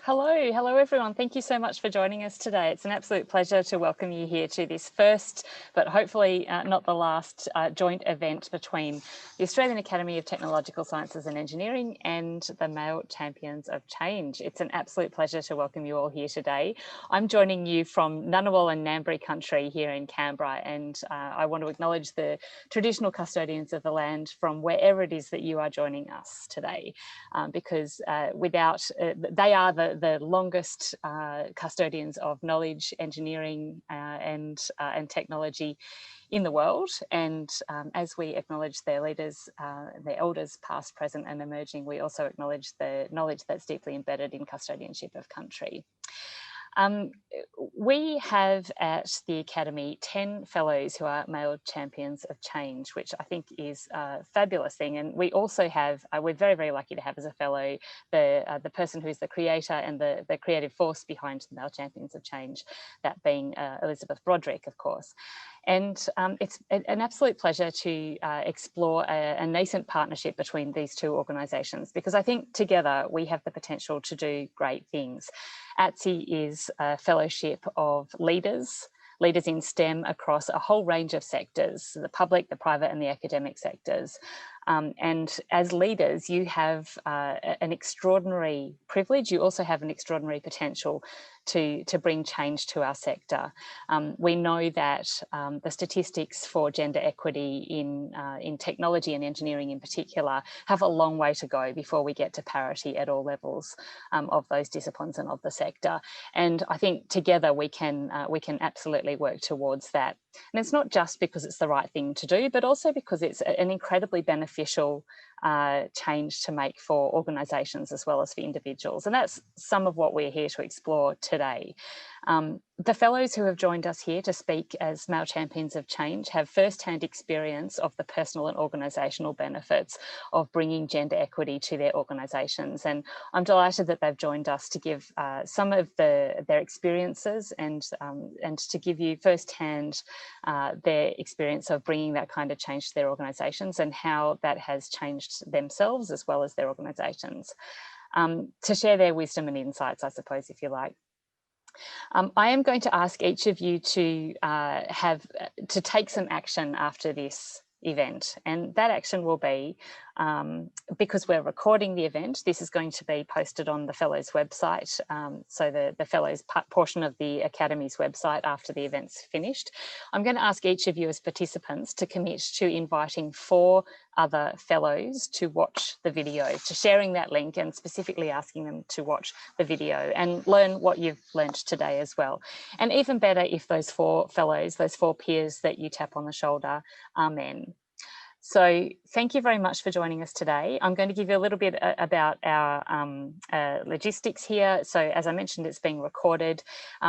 Hello everyone. Thank you so much for joining us today. It's an absolute pleasure to welcome you here to this first, but hopefully not the last, joint event between the Australian Academy of Technological Sciences and Engineering and the Male Champions of Change. It's an absolute pleasure to welcome you all here today. I'm joining you from Ngunnawal and Ngambri country here in Canberra, and I want to acknowledge the traditional custodians of the land from wherever it is that you are joining us today, because they are the longest custodians of knowledge, engineering and technology in the world. And as we acknowledge their leaders, their elders past, present and emerging, we also acknowledge the knowledge that's deeply embedded in custodianship of country. We have at the Academy 10 fellows who are male champions of change, which I think is a fabulous thing. And we also have, we're very, very lucky to have as a fellow the person who's the creator and the creative force behind the male champions of change, that being Elizabeth Broderick, of course. And it's an absolute pleasure to explore a nascent partnership between these two organisations, because I think together we have the potential to do great things. ATSE is a fellowship of leaders in STEM across a whole range of sectors, the public, the private and the academic sectors. And as leaders, you have an extraordinary privilege. You also have an extraordinary potential to bring change to our sector. We know that the statistics for gender equity in technology and engineering in particular have a long way to go before we get to parity at all levels of those disciplines and of the sector. And I think together we can absolutely work towards that. And it's not just because it's the right thing to do, but also because it's an incredibly beneficial change to make for organisations as well as for individuals. And that's some of what we're here to explore today. The fellows who have joined us here to speak as male champions of change have first-hand experience of the personal and organisational benefits of bringing gender equity to their organisations. And I'm delighted that they've joined us to give some of their experiences and to give you first-hand their experience of bringing that kind of change to their organisations and how that has changed themselves as well as their organisations. To share their wisdom and insights, I suppose, if you like. I am going to ask each of you to take some action after this event, and that action will be, because we're recording the event, this is going to be posted on the Fellows website, so the Fellows portion of the Academy's website after the event's finished. I'm going to ask each of you as participants to commit to inviting 4 other fellows to watch the video, to sharing that link and specifically asking them to watch the video and learn what you've learned today as well. And even better if those 4 fellows, those 4 peers that you tap on the shoulder are men. So thank you very much for joining us today. I'm going to give you a little bit about our logistics here. So as I mentioned, it's being recorded.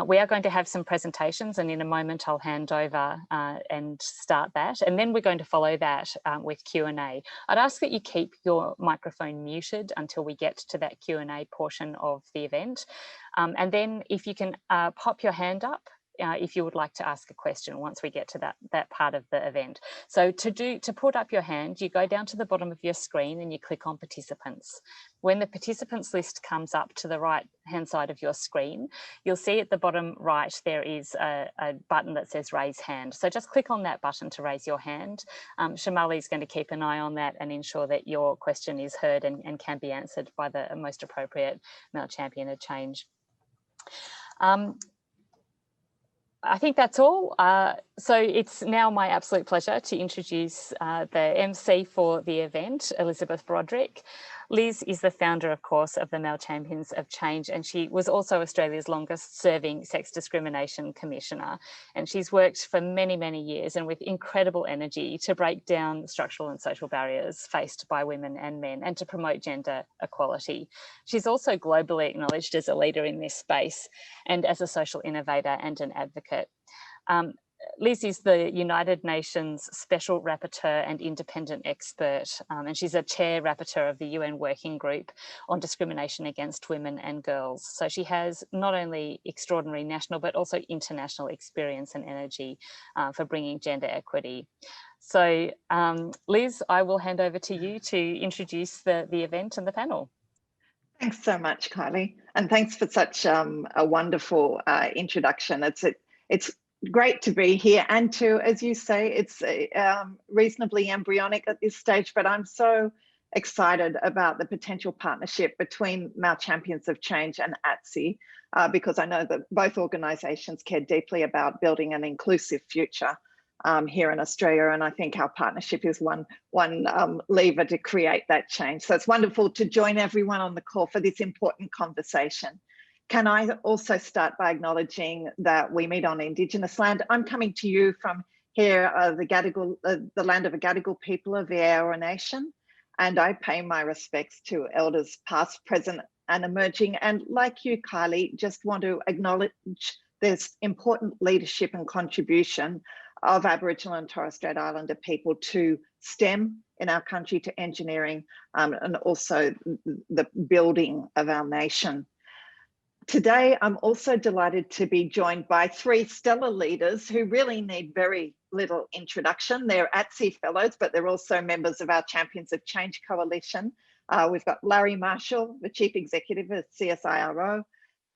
We are going to have some presentations, and in a moment I'll hand over and start that. And then we're going to follow that with Q&A. I'd ask that you keep your microphone muted until we get to that Q&A portion of the event. And then if you can pop your hand up if you would like to ask a question once we get to that part of the event. So to put up your hand, you go down to the bottom of your screen and you click on participants. When the participants list comes up to the right hand side of your screen, you'll see at the bottom right there is a button that says raise hand. So just click on that button to raise your hand. Shamali is going to keep an eye on that and ensure that your question is heard and can be answered by the most appropriate male champion of change. I think that's all. So it's now my absolute pleasure to introduce the MC for the event, Elizabeth Broderick. Liz is the founder, of course, of the Male Champions of Change, and she was also Australia's longest serving sex discrimination commissioner. And she's worked for many, many years and with incredible energy to break down structural and social barriers faced by women and men and to promote gender equality. She's also globally acknowledged as a leader in this space and as a social innovator and an advocate. Liz is the United Nations Special Rapporteur and Independent Expert, and she's a Chair Rapporteur of the UN Working Group on Discrimination Against Women and Girls. So she has not only extraordinary national but also international experience and energy for bringing gender equity. So Liz, I will hand over to you to introduce the event and the panel. Thanks so much, Kylie. And thanks for such a wonderful introduction. It's great to be here, and to, as you say, it's reasonably embryonic at this stage, but I'm so excited about the potential partnership between Male Champions of Change and ATSE, because I know that both organisations care deeply about building an inclusive future here in Australia, and I think our partnership is one lever to create that change. So it's wonderful to join everyone on the call for this important conversation. Can I also start by acknowledging that we meet on Indigenous land? I'm coming to you from here, the land of the Gadigal people of the Eora Nation, and I pay my respects to elders past, present, and emerging. And like you, Kylie, just want to acknowledge this important leadership and contribution of Aboriginal and Torres Strait Islander people to STEM in our country, to engineering, and also the building of our nation. Today, I'm also delighted to be joined by three stellar leaders who really need very little introduction. They're ATSE fellows, but they're also members of our Champions of Change Coalition. We've got Larry Marshall, the Chief Executive of CSIRO,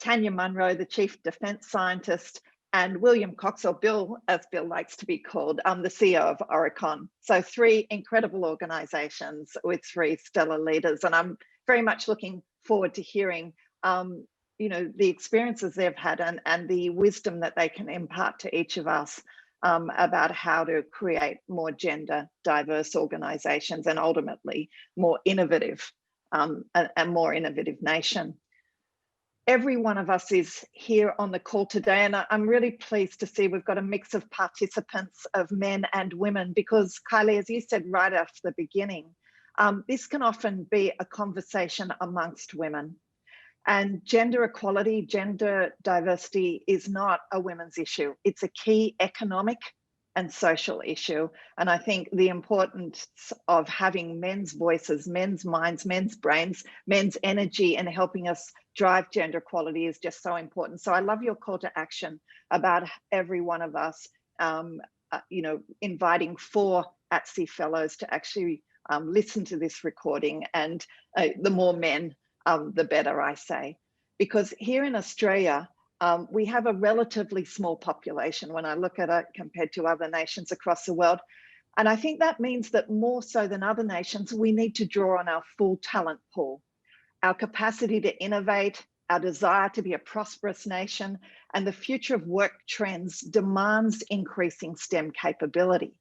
Tanya Monro, the Chief Defence Scientist, and William Cox, or Bill, as Bill likes to be called, the CEO of Aurecon. So three incredible organisations with three stellar leaders. And I'm very much looking forward to hearing the experiences they've had and the wisdom that they can impart to each of us about how to create more gender diverse organisations and ultimately more innovative, a more innovative nation. Every one of us is here on the call today, and I'm really pleased to see we've got a mix of participants of men and women, because Kylie, as you said right off the beginning, this can often be a conversation amongst women. And gender equality, gender diversity is not a women's issue. It's a key economic and social issue. And I think the importance of having men's voices, men's minds, men's brains, men's energy in helping us drive gender equality is just so important. So I love your call to action about every one of us, inviting 4 ATSE fellows to actually listen to this recording, and the more men, the better, I say. Because here in Australia, we have a relatively small population when I look at it compared to other nations across the world. And I think that means that more so than other nations, we need to draw on our full talent pool, our capacity to innovate, our desire to be a prosperous nation, and the future of work trends demands increasing STEM capability.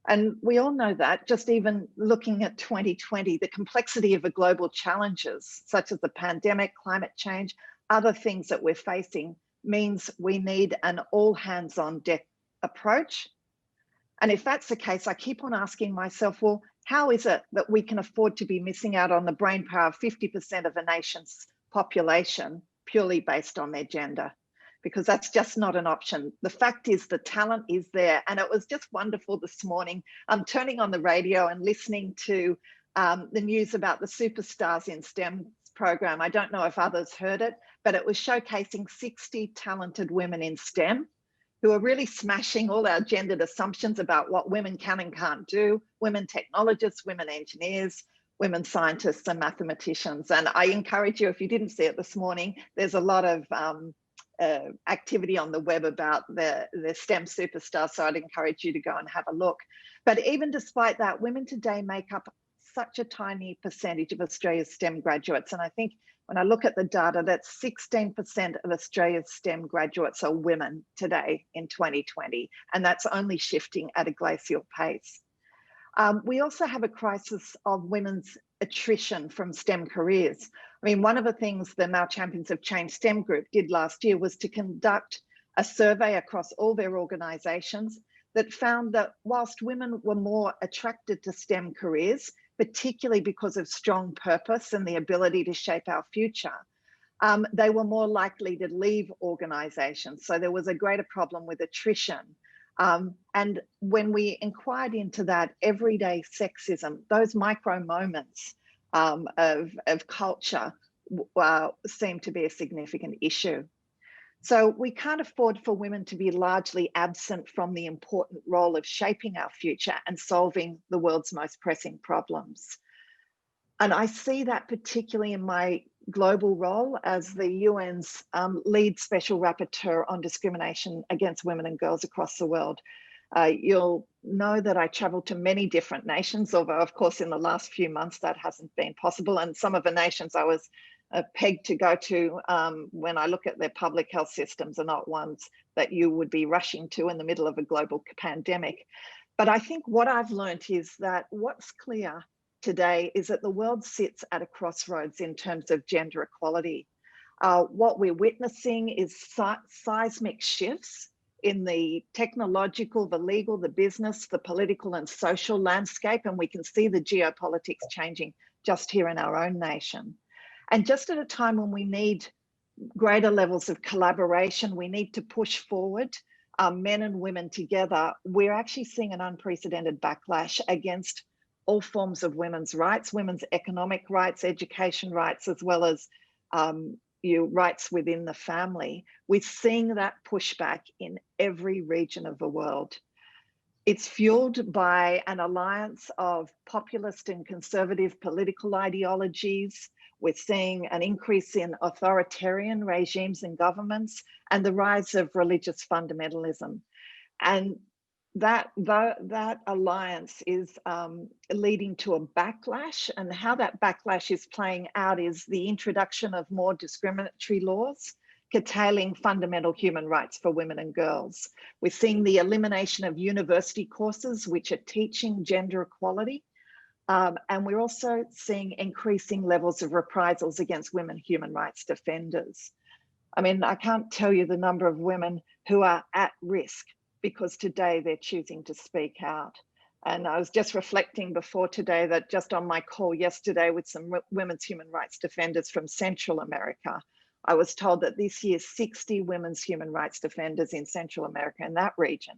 And we all know that, just even looking at 2020, the complexity of the global challenges, such as the pandemic, climate change, other things that we're facing, means we need an all hands on deck approach. And if that's the case, I keep on asking myself, well, how is it that we can afford to be missing out on the brainpower of 50% of a nation's population purely based on their gender? Because that's just not an option. The fact is the talent is there. And it was just wonderful this morning. I'm turning on the radio and listening to the news about the Superstars in STEM program. I don't know if others heard it, but it was showcasing 60 talented women in STEM who are really smashing all our gendered assumptions about what women can and can't do, women technologists, women engineers, women scientists and mathematicians. And I encourage you, if you didn't see it this morning, there's a lot of activity on the web about the STEM superstars, so I'd encourage you to go and have a look. But even despite that, women today make up such a tiny percentage of Australia's STEM graduates. And I think when I look at the data, that's 16% of Australia's STEM graduates are women today in 2020, and that's only shifting at a glacial pace. We also have a crisis of women's attrition from STEM careers. I mean, one of the things the Male Champions of Change STEM group did last year was to conduct a survey across all their organisations that found that whilst women were more attracted to STEM careers, particularly because of strong purpose and the ability to shape our future, they were more likely to leave organisations. So there was a greater problem with attrition. And when we inquired into that everyday sexism, those micro moments of culture seem to be a significant issue. So we can't afford for women to be largely absent from the important role of shaping our future and solving the world's most pressing problems. And I see that particularly in my global role as the UN's lead special rapporteur on discrimination against women and girls across the world. You'll know that I travel to many different nations, although of course in the last few months that hasn't been possible. And some of the nations I was pegged to go to, when I look at their public health systems, are not ones that you would be rushing to in the middle of a global pandemic. But I think what I've learned is that what's clear today is that the world sits at a crossroads in terms of gender equality. What we're witnessing is seismic shifts in the technological, the legal, the business, the political and social landscape, and we can see the geopolitics changing just here in our own nation. And just at a time when we need greater levels of collaboration, we need to push forward men and women together, we're actually seeing an unprecedented backlash against all forms of women's rights, women's economic rights, education rights, as well as rights within the family. We're seeing that pushback in every region of the world. It's fueled by an alliance of populist and conservative political ideologies. We're seeing an increase in authoritarian regimes and governments and the rise of religious fundamentalism. And that alliance is leading to a backlash, and how that backlash is playing out is the introduction of more discriminatory laws, curtailing fundamental human rights for women and girls. We're seeing the elimination of university courses which are teaching gender equality, and we're also seeing increasing levels of reprisals against women human rights defenders. I mean, I can't tell you the number of women who are at risk because today they're choosing to speak out. And I was just reflecting before today that just on my call yesterday with some women's human rights defenders from Central America, I was told that this year 60 women's human rights defenders in Central America, in that region,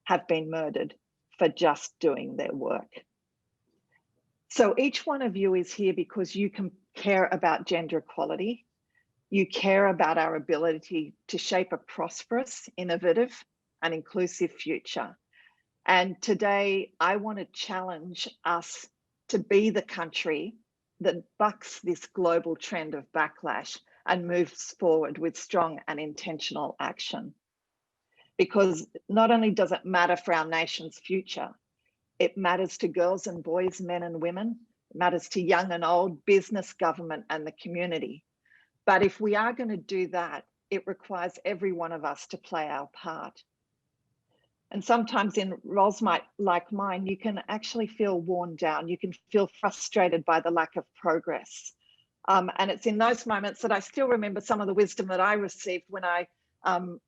have been murdered for just doing their work. So each one of you is here because you can care about gender equality. You care about our ability to shape a prosperous, innovative, and inclusive future. And today I want to challenge us to be the country that bucks this global trend of backlash and moves forward with strong and intentional action. Because not only does it matter for our nation's future, it matters to girls and boys, men and women, it matters to young and old, business, government, and the community. But if we are going to do that, it requires every one of us to play our part. And sometimes in roles like mine, you can actually feel worn down. You can feel frustrated by the lack of progress. And it's in those moments that I still remember some of the wisdom that I received when I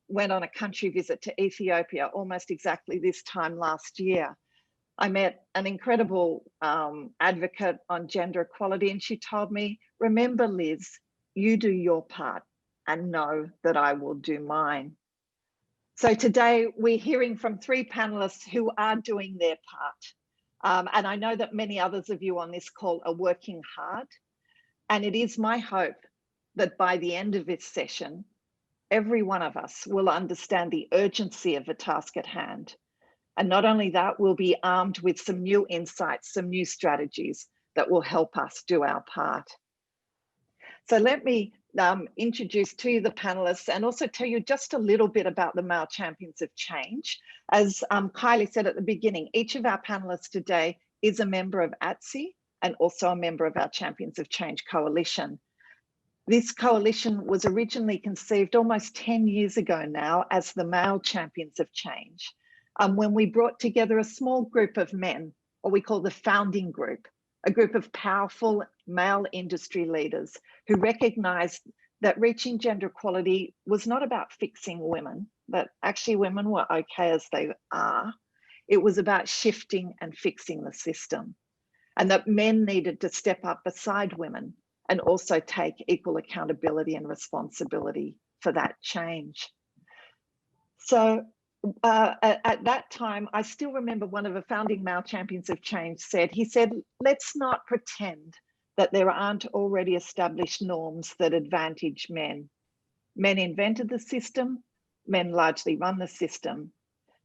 went on a country visit to Ethiopia almost exactly this time last year. I met an incredible advocate on gender equality, and she told me, remember, Liz, you do your part and know that I will do mine. So today we're hearing from 3 panelists who are doing their part. And I know that many others of you on this call are working hard. And it is my hope that by the end of this session, every one of us will understand the urgency of the task at hand. And not only that, we'll be armed with some new insights, some new strategies that will help us do our part. So let me introduce to you the panelists and also tell you just a little bit about the Male Champions of Change. As Kylie said at the beginning, each of our panelists today is a member of ATSE and also a member of our Champions of Change coalition. This coalition was originally conceived almost 10 years ago now as the Male Champions of Change, when we brought together a small group of men, what we call the founding group, a group of powerful male industry leaders who recognized that reaching gender equality was not about fixing women, that actually women were okay as they are. It was about shifting and fixing the system, and that men needed to step up beside women and also take equal accountability and responsibility for that change. So at that time, I still remember one of the founding Male Champions of Change said, let's not pretend that there aren't already established norms that advantage men. Men invented the system, men largely run the system.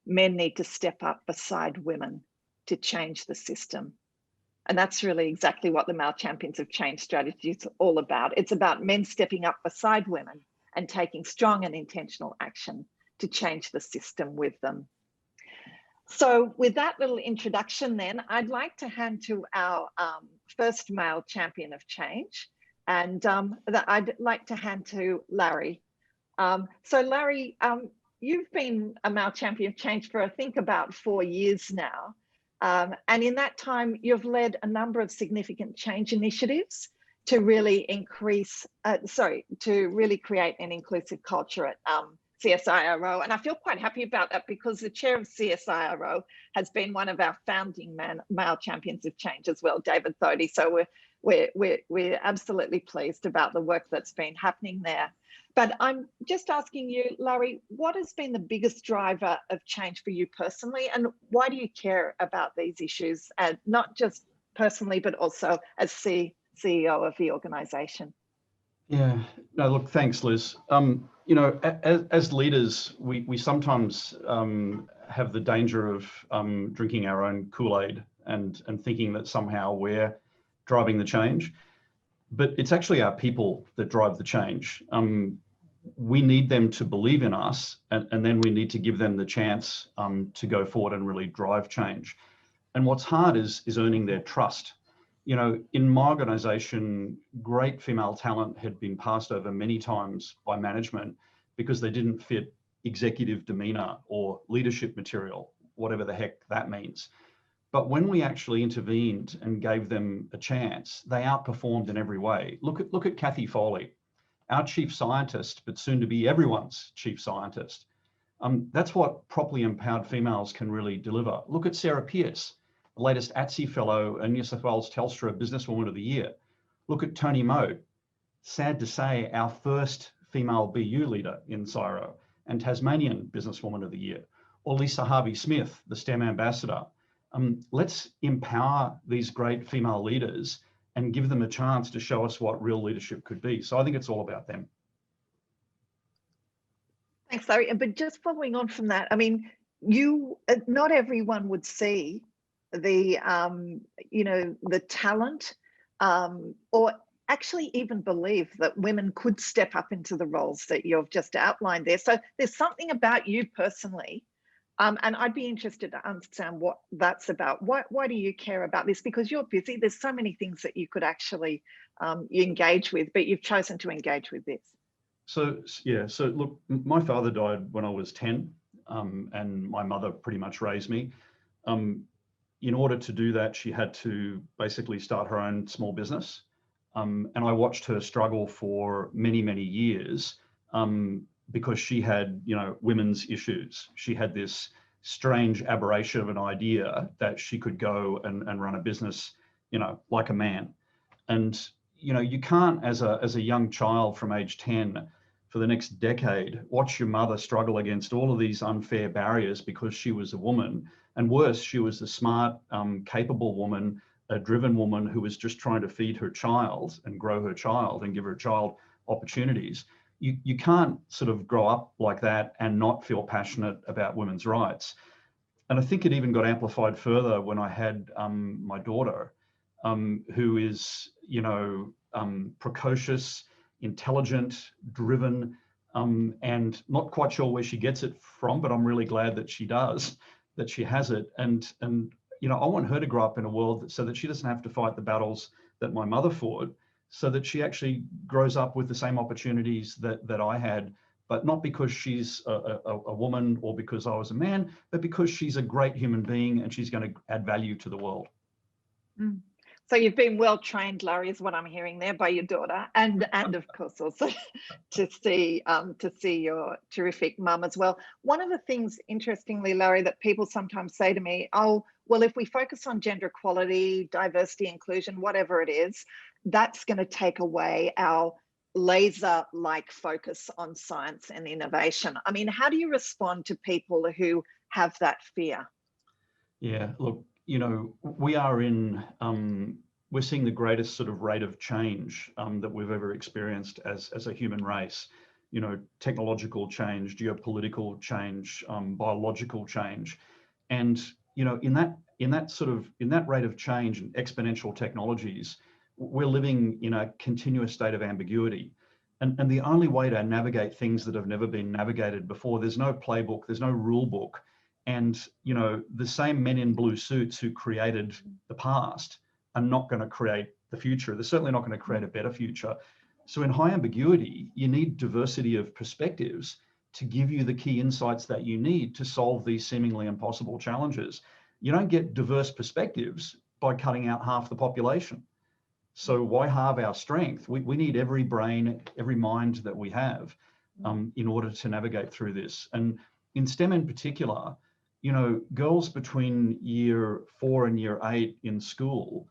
Men need to step up beside women to change the system. And that's really exactly what the Male Champions of Change strategy is all about. It's about men stepping up beside women and taking strong and intentional action to change the system with them. So with that little introduction then, I'd like to hand to our first male champion of change. And I'd like to hand to Larry. So Larry, you've been a male champion of change for I think about 4 years now. And in that time, you've led a number of significant change initiatives to really to really create an inclusive culture at CSIRO. And I feel quite happy about that because the chair of CSIRO has been one of our founding male champions of change as well, David Thodey. So we're absolutely pleased about the work that's been happening there. But I'm just asking you, Larry, what has been the biggest driver of change for you personally, and why do you care about these issues, not just personally, but also as CEO of the organisation? Yeah, no, look, thanks, Liz. You know, as leaders, we sometimes have the danger of drinking our own Kool-Aid and thinking that somehow we're driving the change. But it's actually our people that drive the change. We need them to believe in us, and then we need to give them the chance to go forward and really drive change. And what's hard is earning their trust. You know, in my organization, great female talent had been passed over many times by management because they didn't fit executive demeanor or leadership material, whatever the heck that means. But when we actually intervened and gave them a chance, they outperformed in every way. Look at Kathy Foley, our chief scientist, but soon to be everyone's chief scientist. That's what properly empowered females can really deliver. Look at Sarah Pearce, the latest ATSE fellow and New South Wales Telstra Businesswoman of the Year. Look at Tony Mode, sad to say, our first female BU leader in CSIRO and Tasmanian Businesswoman of the Year. Or Lisa Harvey-Smith, the STEM ambassador. Let's empower these great female leaders and give them a chance to show us what real leadership could be. So I think it's all about them. Thanks, Larry. But just following on from that, I mean, not everyone would see the, the talent or actually even believe that women could step up into the roles that you've just outlined there. So there's something about you personally. And I'd be interested to understand what that's about. Why do you care about this? Because you're busy. There's so many things that you could actually engage with, but you've chosen to engage with this. So look, my father died when I was 10, and my mother pretty much raised me. In order to do that, she had to basically start her own small business. And I watched her struggle for many, many years. Because she had, women's issues. She had this strange aberration of an idea that she could go and run a business, like a man. And, you can't, as a young child from age 10, for the next decade, watch your mother struggle against all of these unfair barriers because she was a woman. And worse, she was a smart, capable woman, a driven woman who was just trying to feed her child and grow her child and give her child opportunities. You can't sort of grow up like that and not feel passionate about women's rights. And I think it even got amplified further when I had my daughter, who is, precocious, intelligent, driven, and not quite sure where she gets it from, but I'm really glad that she does, that she has it. And I want her to grow up in a world so that she doesn't have to fight the battles that my mother fought, so that she actually grows up with the same opportunities that I had, but not because she's a woman or because I was a man, but because she's a great human being and she's going to add value to the world. So you've been well trained, Larry, is what I'm hearing there, by your daughter, and of course also to see your terrific mum as well. One of the things, interestingly, Larry, that people sometimes say to me, oh, well, if we focus on gender equality, diversity, inclusion, whatever it is, that's going to take away our laser-like focus on science and innovation. I mean, how do you respond to people who have that fear? Yeah, look, we are we're seeing the greatest sort of rate of change that we've ever experienced as a human race. Technological change, geopolitical change, biological change. And, in that in that rate of change and exponential technologies, we're living in a continuous state of ambiguity. And the only way to navigate things that have never been navigated before, there's no playbook, there's no rule book. And, the same men in blue suits who created the past are not going to create the future. They're certainly not going to create a better future. So in high ambiguity, you need diversity of perspectives to give you the key insights that you need to solve these seemingly impossible challenges. You don't get diverse perspectives by cutting out half the population. So why halve our strength? We need every brain, every mind that we have in order to navigate through this. And in STEM in particular, girls between year 4 and year 8 in school,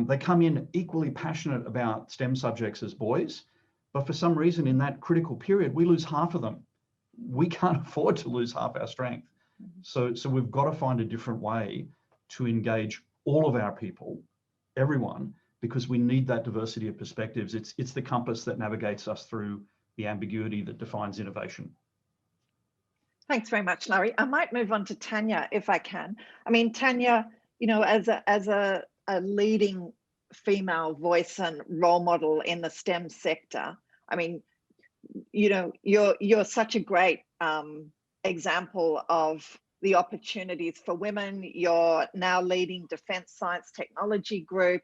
they come in equally passionate about STEM subjects as boys, but for some reason in that critical period, we lose half of them. We can't afford to lose half our strength. So we've got to find a different way to engage all of our people, everyone, because we need that diversity of perspectives. It's the compass that navigates us through the ambiguity that defines innovation. Thanks very much, Larry. I might move on to Tanya if I can. I mean, Tanya, as a leading female voice and role model in the STEM sector, I mean, you're such a great example of the opportunities for women. You're now leading Defence Science Technology Group.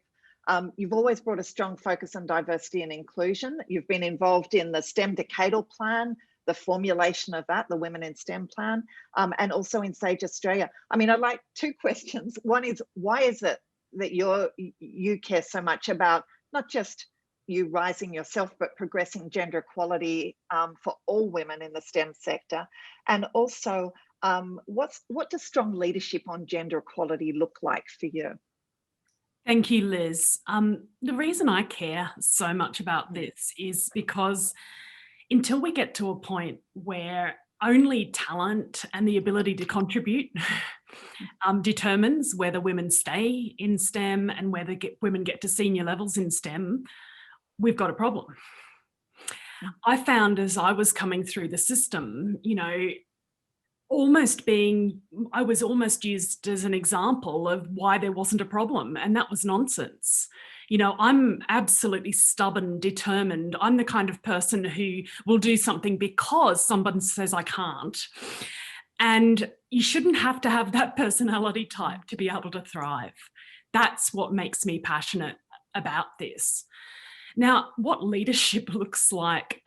You've always brought a strong focus on diversity and inclusion. You've been involved in the STEM Decadal Plan, the formulation of that, the Women in STEM Plan, and also in Sage Australia. I mean, I'd like 2 questions. One is, why is it that you care so much about not just you rising yourself, but progressing gender equality for all women in the STEM sector? And also, what does strong leadership on gender equality look like for you? Thank you, Liz. The reason I care so much about this is because until we get to a point where only talent and the ability to contribute determines whether women stay in STEM and whether women get to senior levels in STEM, we've got a problem. I found as I was coming through the system, I was almost used as an example of why there wasn't a problem, and that was nonsense. I'm absolutely stubborn, determined. I'm the kind of person who will do something because someone says I can't. And you shouldn't have to have that personality type to be able to thrive. That's what makes me passionate about this. Now, what leadership looks like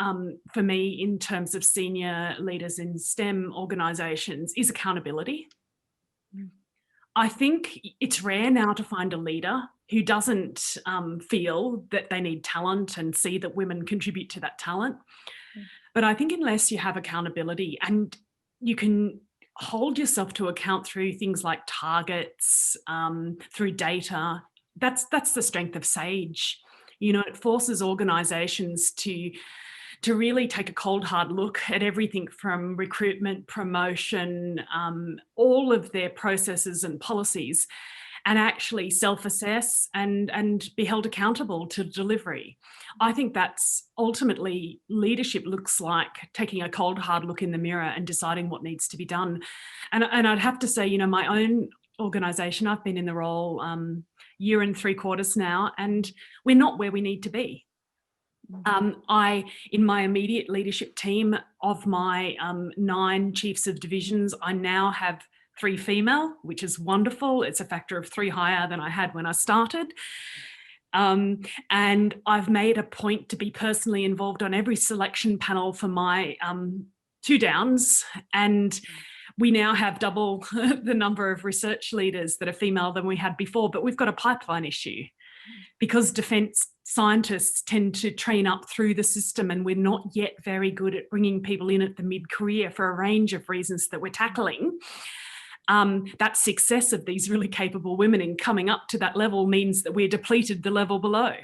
for me in terms of senior leaders in STEM organisations is accountability. I think it's rare now to find a leader who doesn't feel that they need talent and see that women contribute to that talent. But I think unless you have accountability and you can hold yourself to account through things like targets, through data, that's the strength of Sage. It forces organisations to really take a cold, hard look at everything from recruitment, promotion, all of their processes and policies, and actually self-assess and be held accountable to delivery. I think that's ultimately leadership looks like taking a cold, hard look in the mirror and deciding what needs to be done. And I'd have to say, my own organisation, I've been in the role year and 3/4 now, and we're not where we need to be. In my immediate leadership team of my 9 chiefs of divisions, I now have 3 female, which is wonderful. It's a factor of 3 higher than I had when I started. And I've made a point to be personally involved on every selection panel for my 2 downs. And we now have double the number of research leaders that are female than we had before, but we've got a pipeline issue because defence scientists tend to train up through the system, and we're not yet very good at bringing people in at the mid-career for a range of reasons that we're tackling. That success of these really capable women in coming up to that level means that we're depleted the level below.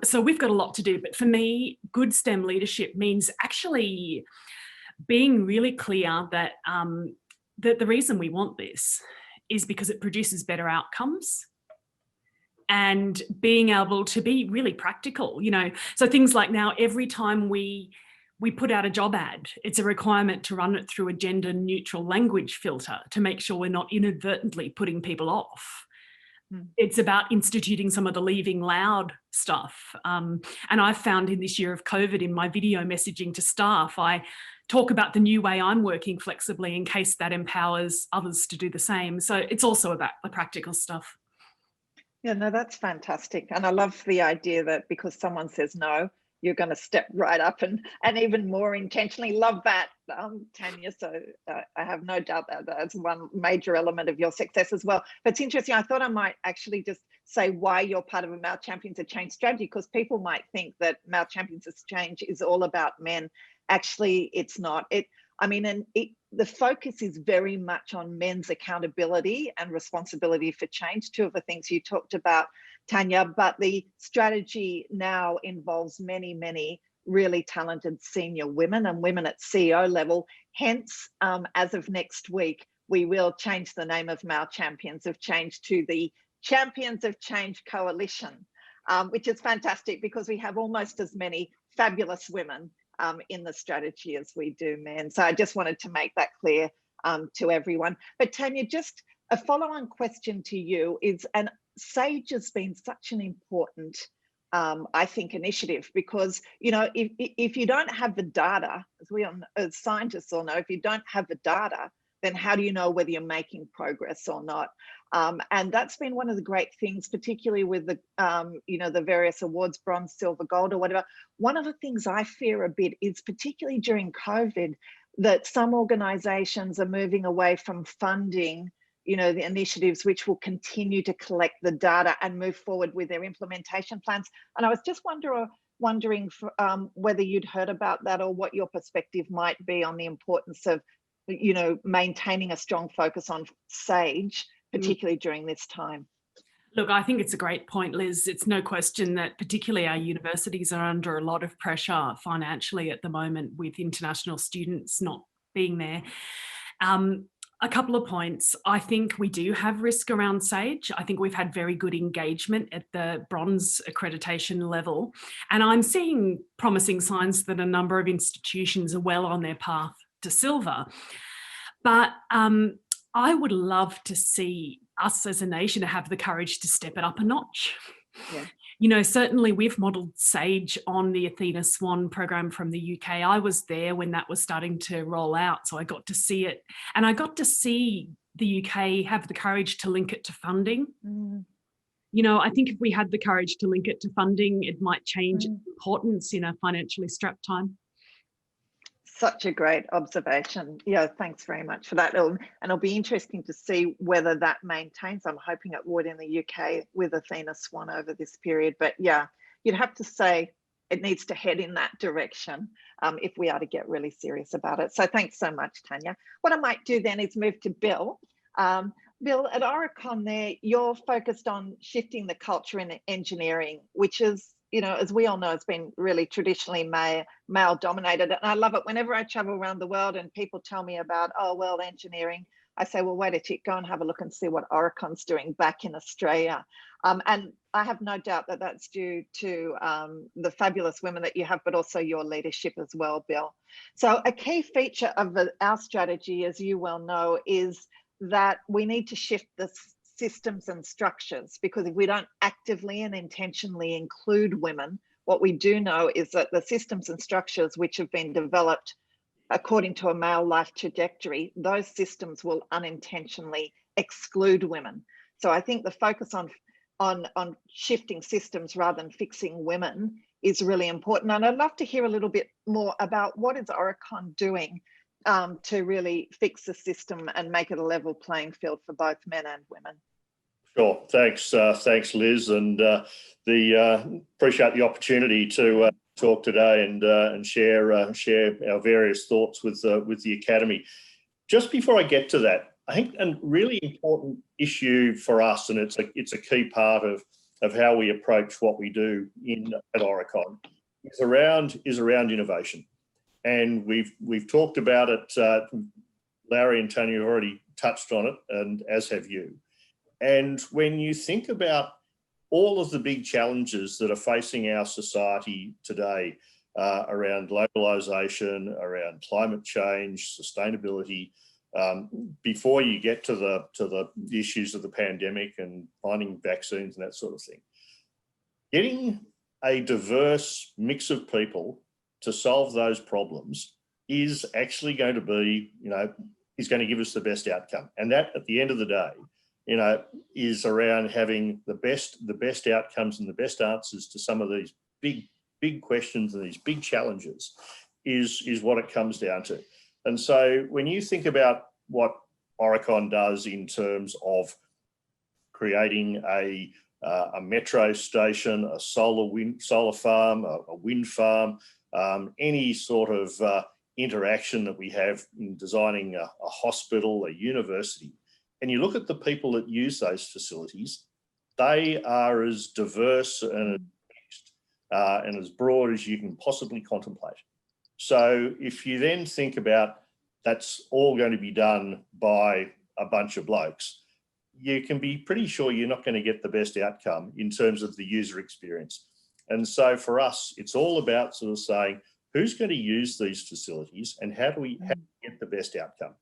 So we've got a lot to do, but for me, good STEM leadership means actually being really clear that, that the reason we want this is because it produces better outcomes, and being able to be really practical, so things like now every time we we put out a job ad. It's a requirement to run it through a gender neutral language filter to make sure we're not inadvertently putting people off. It's about instituting some of the leaving loud stuff. And I've found in this year of COVID, in my video messaging to staff, I talk about the new way I'm working flexibly in case that empowers others to do the same. So it's also about the practical stuff. Yeah, no, that's fantastic. And I love the idea that because someone says no, you're going to step right up and even more intentionally. Love that, Tanya. So I have no doubt that that's one major element of your success as well. But it's interesting. I thought I might actually just say why you're part of a Male Champions of Change strategy, because people might think that Male Champions of Change is all about men. Actually, it's not. The focus is very much on men's accountability and responsibility for change, two of the things you talked about, Tanya, but the strategy now involves many, many really talented senior women and women at CEO level. Hence, as of next week, we will change the name of Male Champions of Change to the Champions of Change Coalition, which is fantastic because we have almost as many fabulous women in the strategy as we do men. So I just wanted to make that clear to everyone. But Tanya, just a follow-on question to you is, and SAGE has been such an important, I think, initiative, because, you know, if you don't have the data, as we as scientists all know, if you don't have the data, then how do you know whether you're making progress or not? And that's been one of the great things, particularly with the, the various awards, bronze, silver, gold, or whatever. One of the things I fear a bit is, particularly during COVID, that some organizations are moving away from funding, the initiatives which will continue to collect the data and move forward with their implementation plans. And I was just wondering whether you'd heard about that, or what your perspective might be on the importance of, maintaining a strong focus on SAGE, particularly during this time. Look, I think it's a great point, Liz. It's no question that particularly our universities are under a lot of pressure financially at the moment, with international students not being there. A couple of points. I think we do have risk around SAGE. I think we've had very good engagement at the bronze accreditation level. And I'm seeing promising signs that a number of institutions are well on their path to silver. But I would love to see us as a nation have the courage to step it up a notch. Yeah. Certainly we've modelled SAGE on the Athena Swan program from the UK. I was there when that was starting to roll out, so I got to see it. And I got to see the UK have the courage to link it to funding. I think if we had the courage to link it to funding, it might change its importance in a financially strapped time. Such a great observation. Yeah, thanks very much for that. And it'll be interesting to see whether that maintains. I'm hoping it would in the UK with Athena Swan over this period. But yeah, you'd have to say it needs to head in that direction if we are to get really serious about it. So thanks so much, Tanya. What I might do then is move to Bill. Bill, at Aurecon there, you're focused on shifting the culture in engineering, which is, as we all know, it's been really traditionally male dominated. And I love it whenever I travel around the world and people tell me about, engineering. I say, well, wait a tick, go and have a look and see what Aurecon's doing back in Australia. And I have no doubt that that's due to the fabulous women that you have, but also your leadership as well, Bill. So a key feature of our strategy, as you well know, is that we need to shift the systems and structures, because if we don't actively and intentionally include women, what we do know is that the systems and structures which have been developed according to a male life trajectory, those systems will unintentionally exclude women. So I think the focus on shifting systems rather than fixing women is really important. And I'd love to hear a little bit more about what is Aurecon doing to really fix the system and make it a level playing field for both men and women. Sure, thanks, Liz, and appreciate the opportunity to talk today and share our various thoughts with the Academy. Just before I get to that, I think a really important issue for us, and it's a key part of how we approach what we do at Aurecon, is around innovation. And we've talked about it. Larry and Tanya have already touched on it, and as have you. And when you think about all of the big challenges that are facing our society today, around globalization, around climate change, sustainability, before you get to the issues of the pandemic and finding vaccines and that sort of thing. Getting a diverse mix of people to solve those problems is actually going to be, is going to give us the best outcome. And that, at the end of the day, is around having the best outcomes and the best answers to some of these big questions and these big challenges is what it comes down to. And so when you think about what Aurecon does in terms of creating a metro station, a solar farm, a wind farm, any sort of interaction that we have in designing a hospital, a university, and you look at the people that use those facilities, they are as diverse and as broad as you can possibly contemplate. So if you then think about that's all going to be done by a bunch of blokes, you can be pretty sure you're not going to get the best outcome in terms of the user experience. And so for us, it's all about sort of saying, who's going to use these facilities and how do we get the best outcome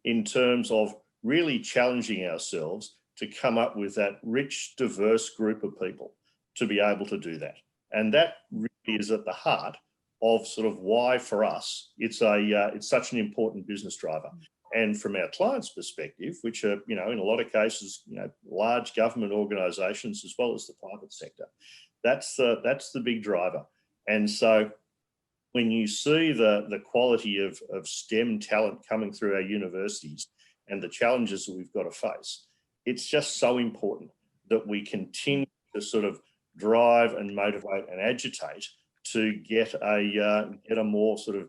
in terms of really challenging ourselves to come up with that rich, diverse group of people to be able to do that. And that really is at the heart of sort of why for us, it's such an important business driver. And from our clients' perspective, which are, in a lot of cases, large government organisations as well as the private sector, that's the big driver. And so when you see the quality of STEM talent coming through our universities and the challenges that we've got to face, it's just so important that we continue to sort of drive and motivate and agitate to get a more sort of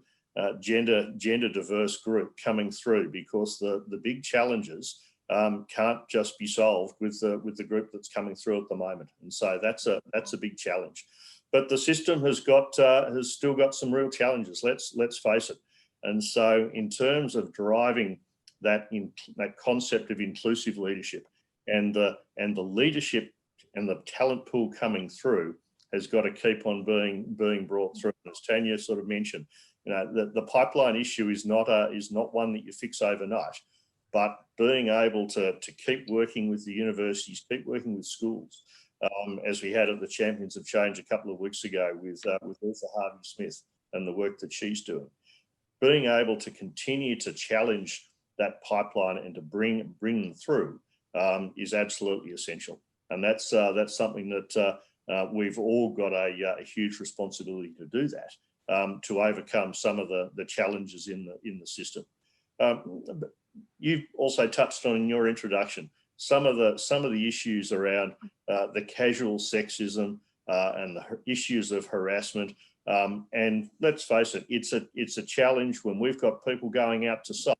gender diverse group coming through, because the big challenges can't just be solved with the group that's coming through at the moment. And so that's a big challenge. But the system has still got some real challenges. Let's face it. And so in terms of driving that concept of inclusive leadership and the leadership and the talent pool coming through has got to keep on being brought through. As Tanya sort of mentioned, the pipeline issue is not one that you fix overnight, but being able to keep working with the universities, keep working with schools, as we had at the Champions of Change a couple of weeks ago with Lisa Harvey-Smith and the work that she's doing. Being able to continue to challenge that pipeline and to bring them through is absolutely essential. And that's something that we've all got a huge responsibility to do that, to overcome some of the challenges in the system. You've also touched on in your introduction some of the issues around the casual sexism and the issues of harassment. And let's face it, it's a challenge when we've got people going out to site.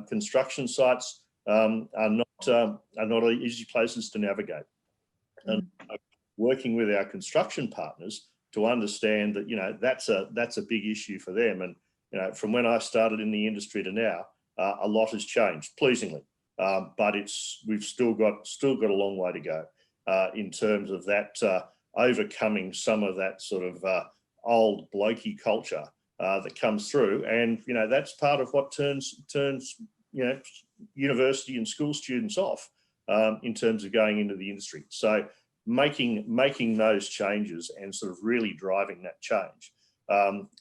Construction sites are not easy places to navigate. And working with our construction partners to understand that that's a big issue for them. And from when I started in the industry to now, a lot has changed, pleasingly. But we've still got a long way to go in terms of that overcoming some of that sort of old blokey culture that comes through, and that's part of what turns university and school students off in terms of going into the industry. So making those changes and sort of really driving that change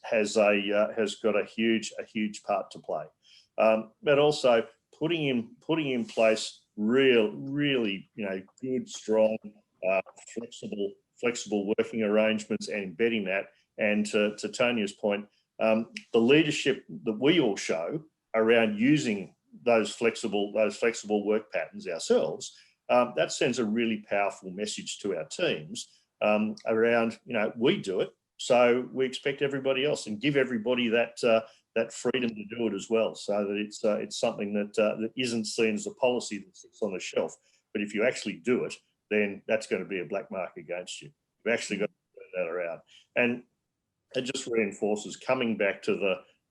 has got a huge part to play, but also putting in place really good, strong, flexible working arrangements and embedding that. And to Tanya's point, the leadership that we all show around using those flexible work patterns ourselves, that sends a really powerful message to our teams around, we do it, so we expect everybody else, and give everybody that freedom to do it as well, so that it's something that isn't seen as a policy that sits on the shelf. But if you actually do it, then that's going to be a black mark against you. You've actually got to turn that around. And it just reinforces coming back to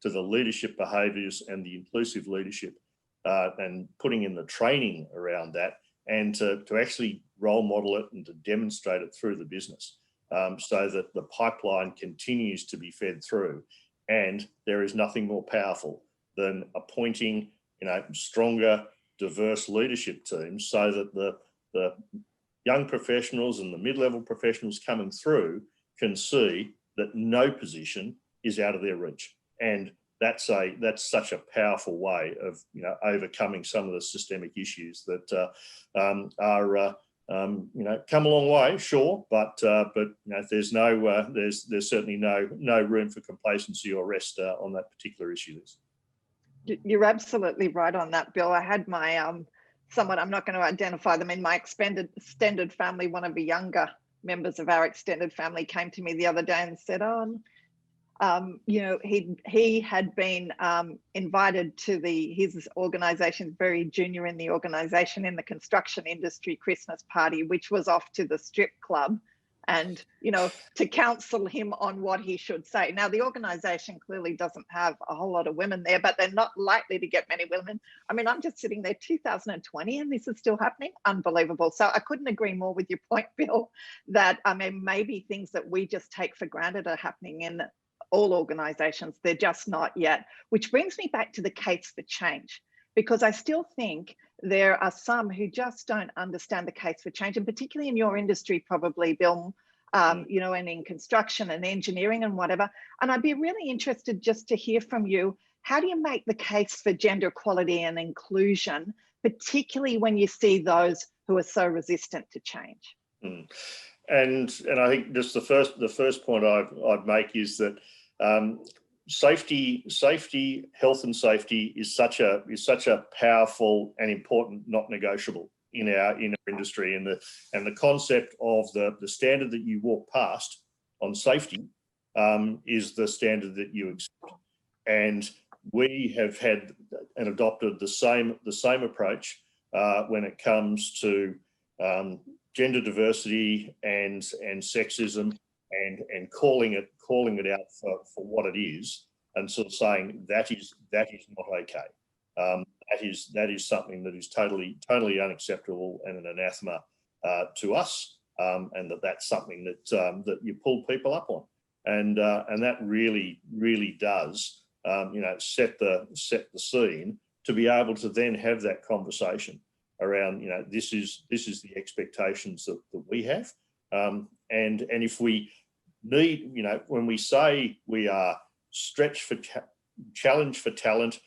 the leadership behaviours and the inclusive leadership, and putting in the training around that, and to actually role model it and to demonstrate it through the business. so that the pipeline continues to be fed through. And there is nothing more powerful than appointing, stronger, diverse leadership teams so that the young professionals and the mid-level professionals coming through can see that no position is out of their reach. And that's such a powerful way of overcoming some of the systemic issues that are come a long way, sure, but there's certainly no room for complacency or rest on that particular issue. You're absolutely right on that, Bill. I had my someone, I'm not going to identify them, in my extended family. One of the younger members of our extended family came to me the other day and said, he had been invited to his organisation, very junior in the organisation, in the construction industry Christmas party, which was off to the strip club, and to counsel him on what he should say. Now, the organisation clearly doesn't have a whole lot of women there, but they're not likely to get many women. I mean, I'm just sitting there, 2020, and this is still happening. Unbelievable. So I couldn't agree more with your point, Bill, that maybe things that we just take for granted are happening in all organisations. They're just not yet. Which brings me back to the case for change, because I still think there are some who just don't understand the case for change, and particularly in your industry, probably, Bill, and in construction and engineering and whatever. And I'd be really interested just to hear from you, how do you make the case for gender equality and inclusion, particularly when you see those who are so resistant to change? And I think just the first point I'd make is that safety, health and safety is such a powerful and important not negotiable in our industry, and the concept of the standard that you walk past on safety is the standard that you accept. And we have had and adopted the same approach when it comes to gender diversity and sexism, and calling it out for what it is, and sort of saying that is not okay. That is something that is totally unacceptable and an anathema to us, and that's something that you pull people up on, and that really does set the scene to be able to then have that conversation around this is the expectations that we have, and if we need, when we say we are stretched for challenge for talent,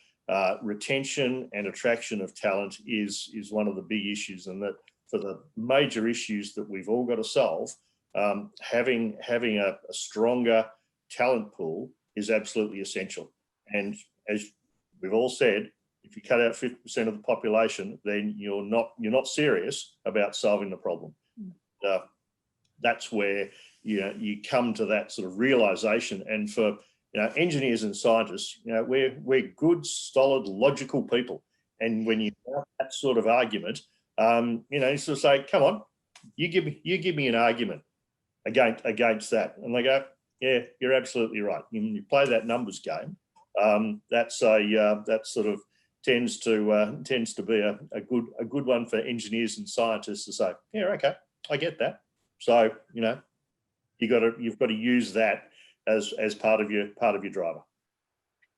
retention and attraction of talent is one of the big issues, and that for the major issues that we've all got to solve, having a stronger talent pool is absolutely essential. And as we've all said, if you cut out 50% of the population, then you're not serious about solving the problem. That's where you come to that sort of realization. And for engineers and scientists, we're good, solid, logical people. And when you have that sort of argument, you sort of say, "Come on, you give me an argument against that," and they go, "Yeah, you're absolutely right." And you play that numbers game. That sort of tends to be a good one for engineers and scientists to say, "Yeah, okay, I get that." So you've got to use that as part of your driver.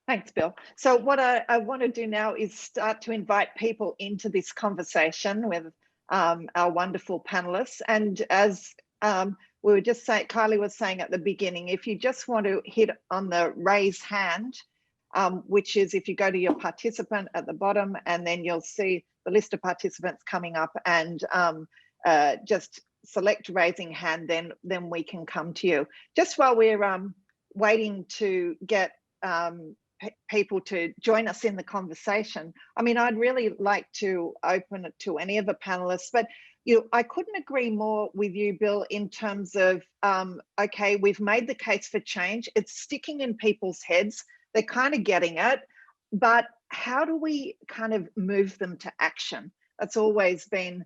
Thanks, Bill. So what I want to do now is start to invite people into this conversation with our wonderful panelists. And as we were just saying, Kylie was saying at the beginning, if you just want to hit on the raise hand, which is if you go to your participant at the bottom, and then you'll see the list of participants coming up, and just select raising hand, then we can come to you. Just while we're waiting to get people to join us in the conversation, I mean, I'd really like to open it to any of the panelists, but I couldn't agree more with you, Bill, in terms of, okay, we've made the case for change. It's sticking in people's heads. They're kind of getting it, but how do we kind of move them to action? That's always been,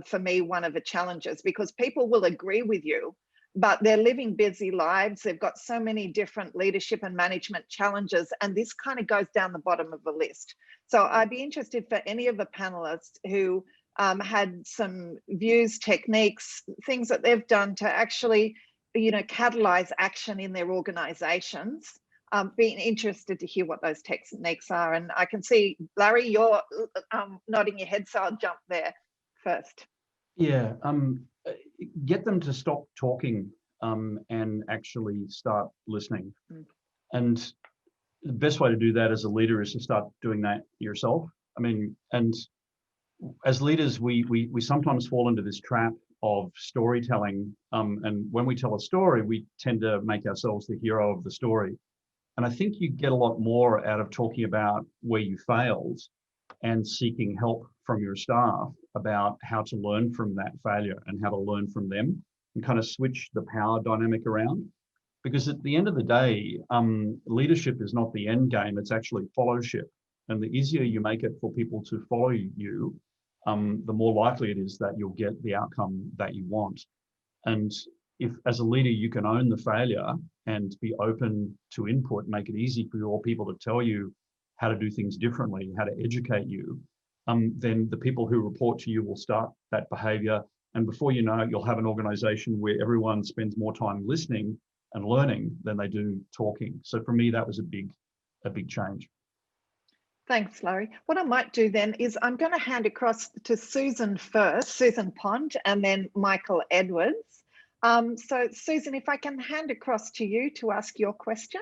for me, one of the challenges, because people will agree with you, but they're living busy lives. They've got so many different leadership and management challenges, and this kind of goes down the bottom of the list. So I'd be interested for any of the panelists who had some views, techniques, things that they've done to actually catalyze action in their organizations. Being interested to hear what those techniques are. And I can see, Larry, you're nodding your head, so I'll jump there first. Yeah, get them to stop talking and actually start listening. And the best way to do that as a leader is to start doing that yourself. I mean, and as leaders, we sometimes fall into this trap of storytelling. And when we tell a story, we tend to make ourselves the hero of the story. And I think you get a lot more out of talking about where you failed and seeking help from your staff about how to learn from that failure and how to learn from them and kind of switch the power dynamic around. Because at the end of the day, leadership is not the end game, it's actually followship. And the easier you make it for people to follow you, the more likely it is that you'll get the outcome that you want. And if as a leader you can own the failure and be open to input, make it easy for your people to tell you how to do things differently, how to educate you, then the people who report to you will start that behavior. And before you know it, you'll have an organization where everyone spends more time listening and learning than they do talking. So for me, that was a big change. Thanks, Larry. What I might do then is I'm going to hand across to Susan first, Susan Pond, and then Michael Edwards. So Susan, if I can hand across to you to ask your question.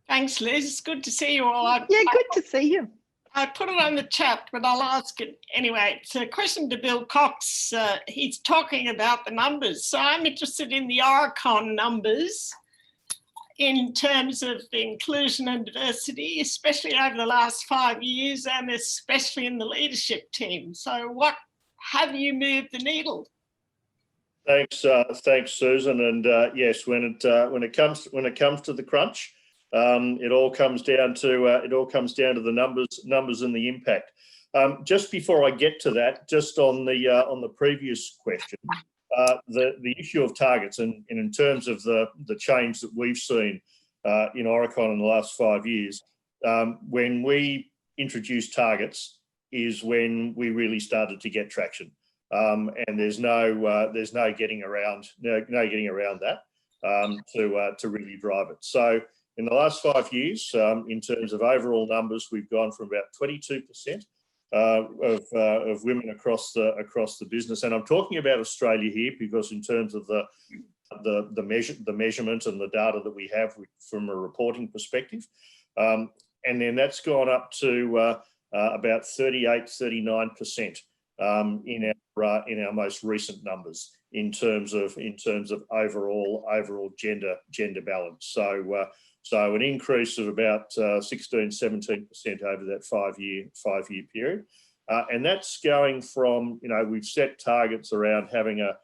Thanks, Liz. It's good to see you all. Yeah, good to see you. I put it on the chat, but I'll ask it anyway. It's a question to Bill Cox. He's talking about the numbers. So I'm interested in the Aurecon numbers in terms of inclusion and diversity, especially over the last 5 years and especially in the leadership team. So what have you moved the needle? Thanks, Susan. And yes, when it comes to the crunch, it all comes down to the numbers and the impact. Just before I get to that, just on the previous question, the issue of targets and in terms of the change that we've seen in Aurecon in the last 5 years, when we introduced targets is when we really started to get traction. And there's no getting around that to really drive it. So in the last 5 years, in terms of overall numbers, we've gone from about 22% of women across the business, and I'm talking about Australia here because in terms of the measurement and the data that we have from a reporting perspective, and then that's gone up to about 38-39% in our most recent numbers in terms of overall gender balance. So an increase of about 16-17% over that five year period, and that's going from, we've set targets around having a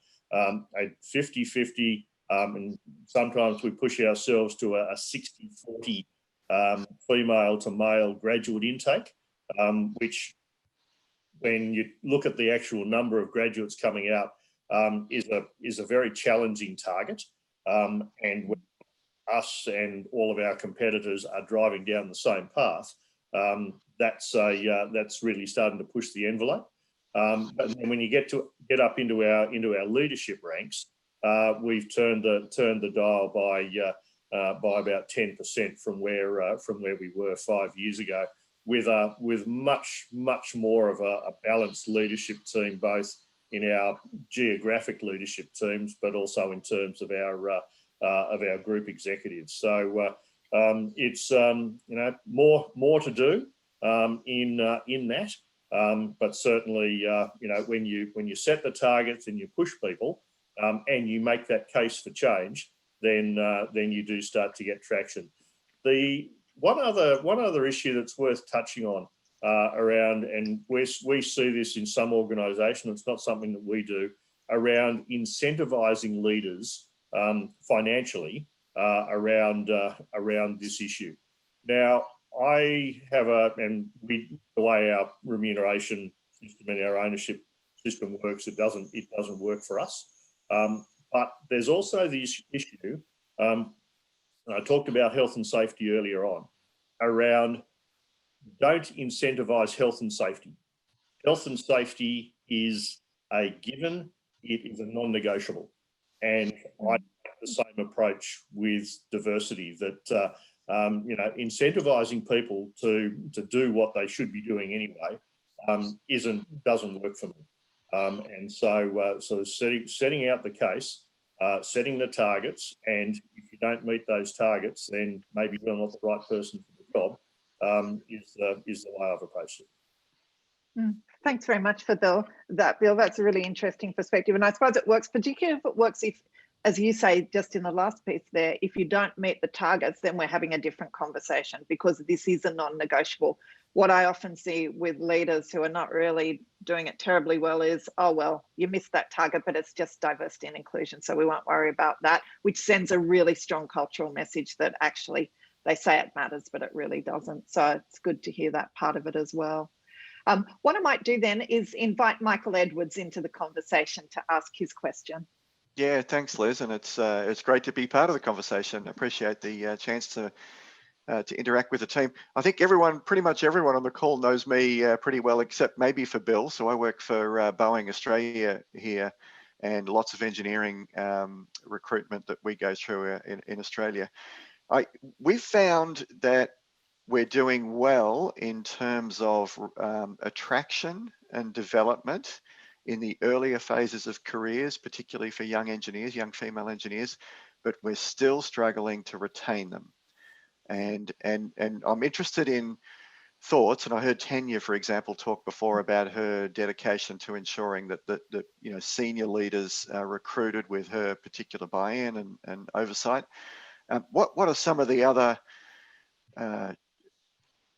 50-50, and sometimes we push ourselves to a 60-40 female to male graduate intake, which, when you look at the actual number of graduates coming out, is a very challenging target, and when us and all of our competitors are driving down the same path, that's really starting to push the envelope. But then when you get up into our leadership ranks, we've turned the dial by about 10% from where we were 5 years ago, with much more of a balanced leadership team, both in our geographic leadership teams, but also in terms of our group executives. So it's more to do in that, but certainly when you set the targets and you push people and you make that case for change, then you do start to get traction. The one other issue that's worth touching on around, and we see this in some organisations, it's not something that we do, around incentivising leaders financially around this issue. Now, I have the way our remuneration system and our ownership system works, it doesn't work for us. But there's also this issue, and I talked about health and safety earlier on, around don't incentivise health and safety. Health and safety is a given, it is a non-negotiable. And I take the same approach with diversity, that you know, incentivising people to do what they should be doing anyway doesn't work for me. And so setting out the case, setting the targets, and if you don't meet those targets, then maybe you're not the right person for the job, is the way I've approached it. Thanks very much for that, Bill. That's a really interesting perspective. And I suppose it works, particularly if it works if, as you say, just in the last piece there, if you don't meet the targets, then we're having a different conversation, because this is a non-negotiable. What I often see with leaders who are not really doing it terribly well is, oh, well, you missed that target, but it's just diversity and inclusion, so we won't worry about that, which sends a really strong cultural message that actually they say it matters, but it really doesn't. So it's good to hear that part of it as well. What I might do then is invite Michael Edwards into the conversation to ask his question. Yeah, thanks, Liz, and it's great to be part of the conversation. I appreciate the chance to interact with the team. I think pretty much everyone on the call knows me pretty well, except maybe for Bill. So I work for Boeing Australia here, and lots of engineering recruitment that we go through in Australia. We've found that we're doing well in terms of attraction and development in the earlier phases of careers, particularly for young engineers, young female engineers, but we're still struggling to retain them. And I'm interested in thoughts, and I heard Tanya, for example, talk before about her dedication to ensuring that you know, senior leaders are recruited with her particular buy-in and oversight. What are some of the other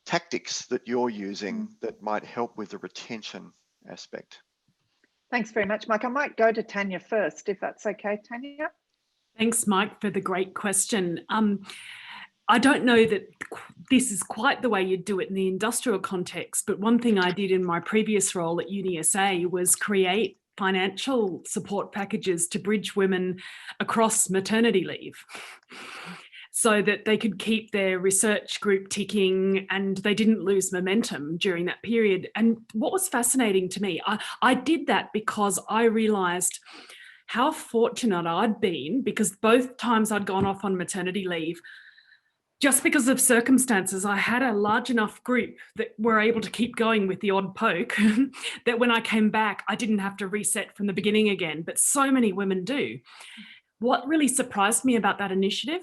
tactics that you're using that might help with the retention aspect? Thanks very much, Mike. I might go to Tanya first, if that's okay, Tanya. Thanks, Mike, for the great question. I don't know that this is quite the way you do it in the industrial context, but one thing I did in my previous role at UniSA was create financial support packages to bridge women across maternity leave, so that they could keep their research group ticking and they didn't lose momentum during that period. And what was fascinating to me, I did that because I realised how fortunate I'd been, because both times I'd gone off on maternity leave, just because of circumstances, I had a large enough group that were able to keep going with the odd poke that when I came back, I didn't have to reset from the beginning again, but so many women do. What really surprised me about that initiative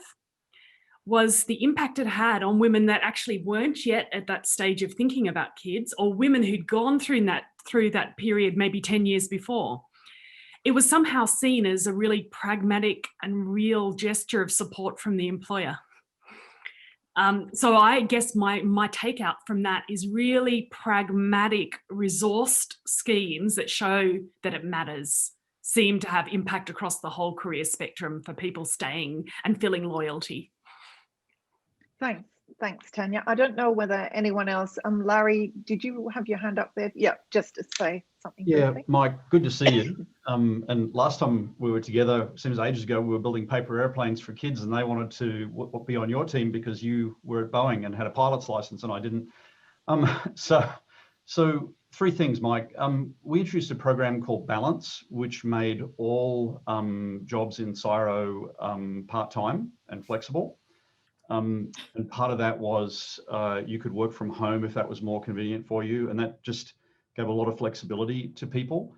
was the impact it had on women that actually weren't yet at that stage of thinking about kids, or women who'd gone through that period maybe 10 years before. It was somehow seen as a really pragmatic and real gesture of support from the employer. So I guess my takeout from that is really pragmatic, resourced schemes that show that it matters, seem to have impact across the whole career spectrum for people staying and feeling loyalty. Thanks, Tanya. I don't know whether anyone else, Larry, did you have your hand up there? Yeah, just to say something. Yeah, briefly. Mike, good to see you. And last time we were together, seems ages ago, we were building paper airplanes for kids, and they wanted to be on your team because you were at Boeing and had a pilot's license and I didn't. So three things, Mike. We introduced a program called Balance, which made all jobs in CSIRO part-time and flexible. And part of that was you could work from home if that was more convenient for you, and that just gave a lot of flexibility to people.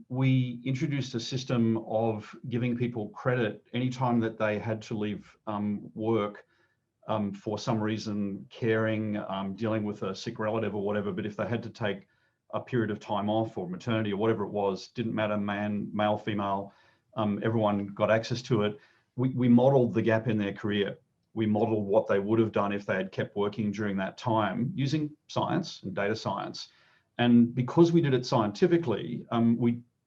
We introduced a system of giving people credit anytime that they had to leave work for some reason, caring, dealing with a sick relative or whatever, but if they had to take a period of time off or maternity or whatever it was, didn't matter, male, female, everyone got access to it. We modeled the gap in their career. We modeled what they would have done if they had kept working during that time using science and data science. And because we did it scientifically,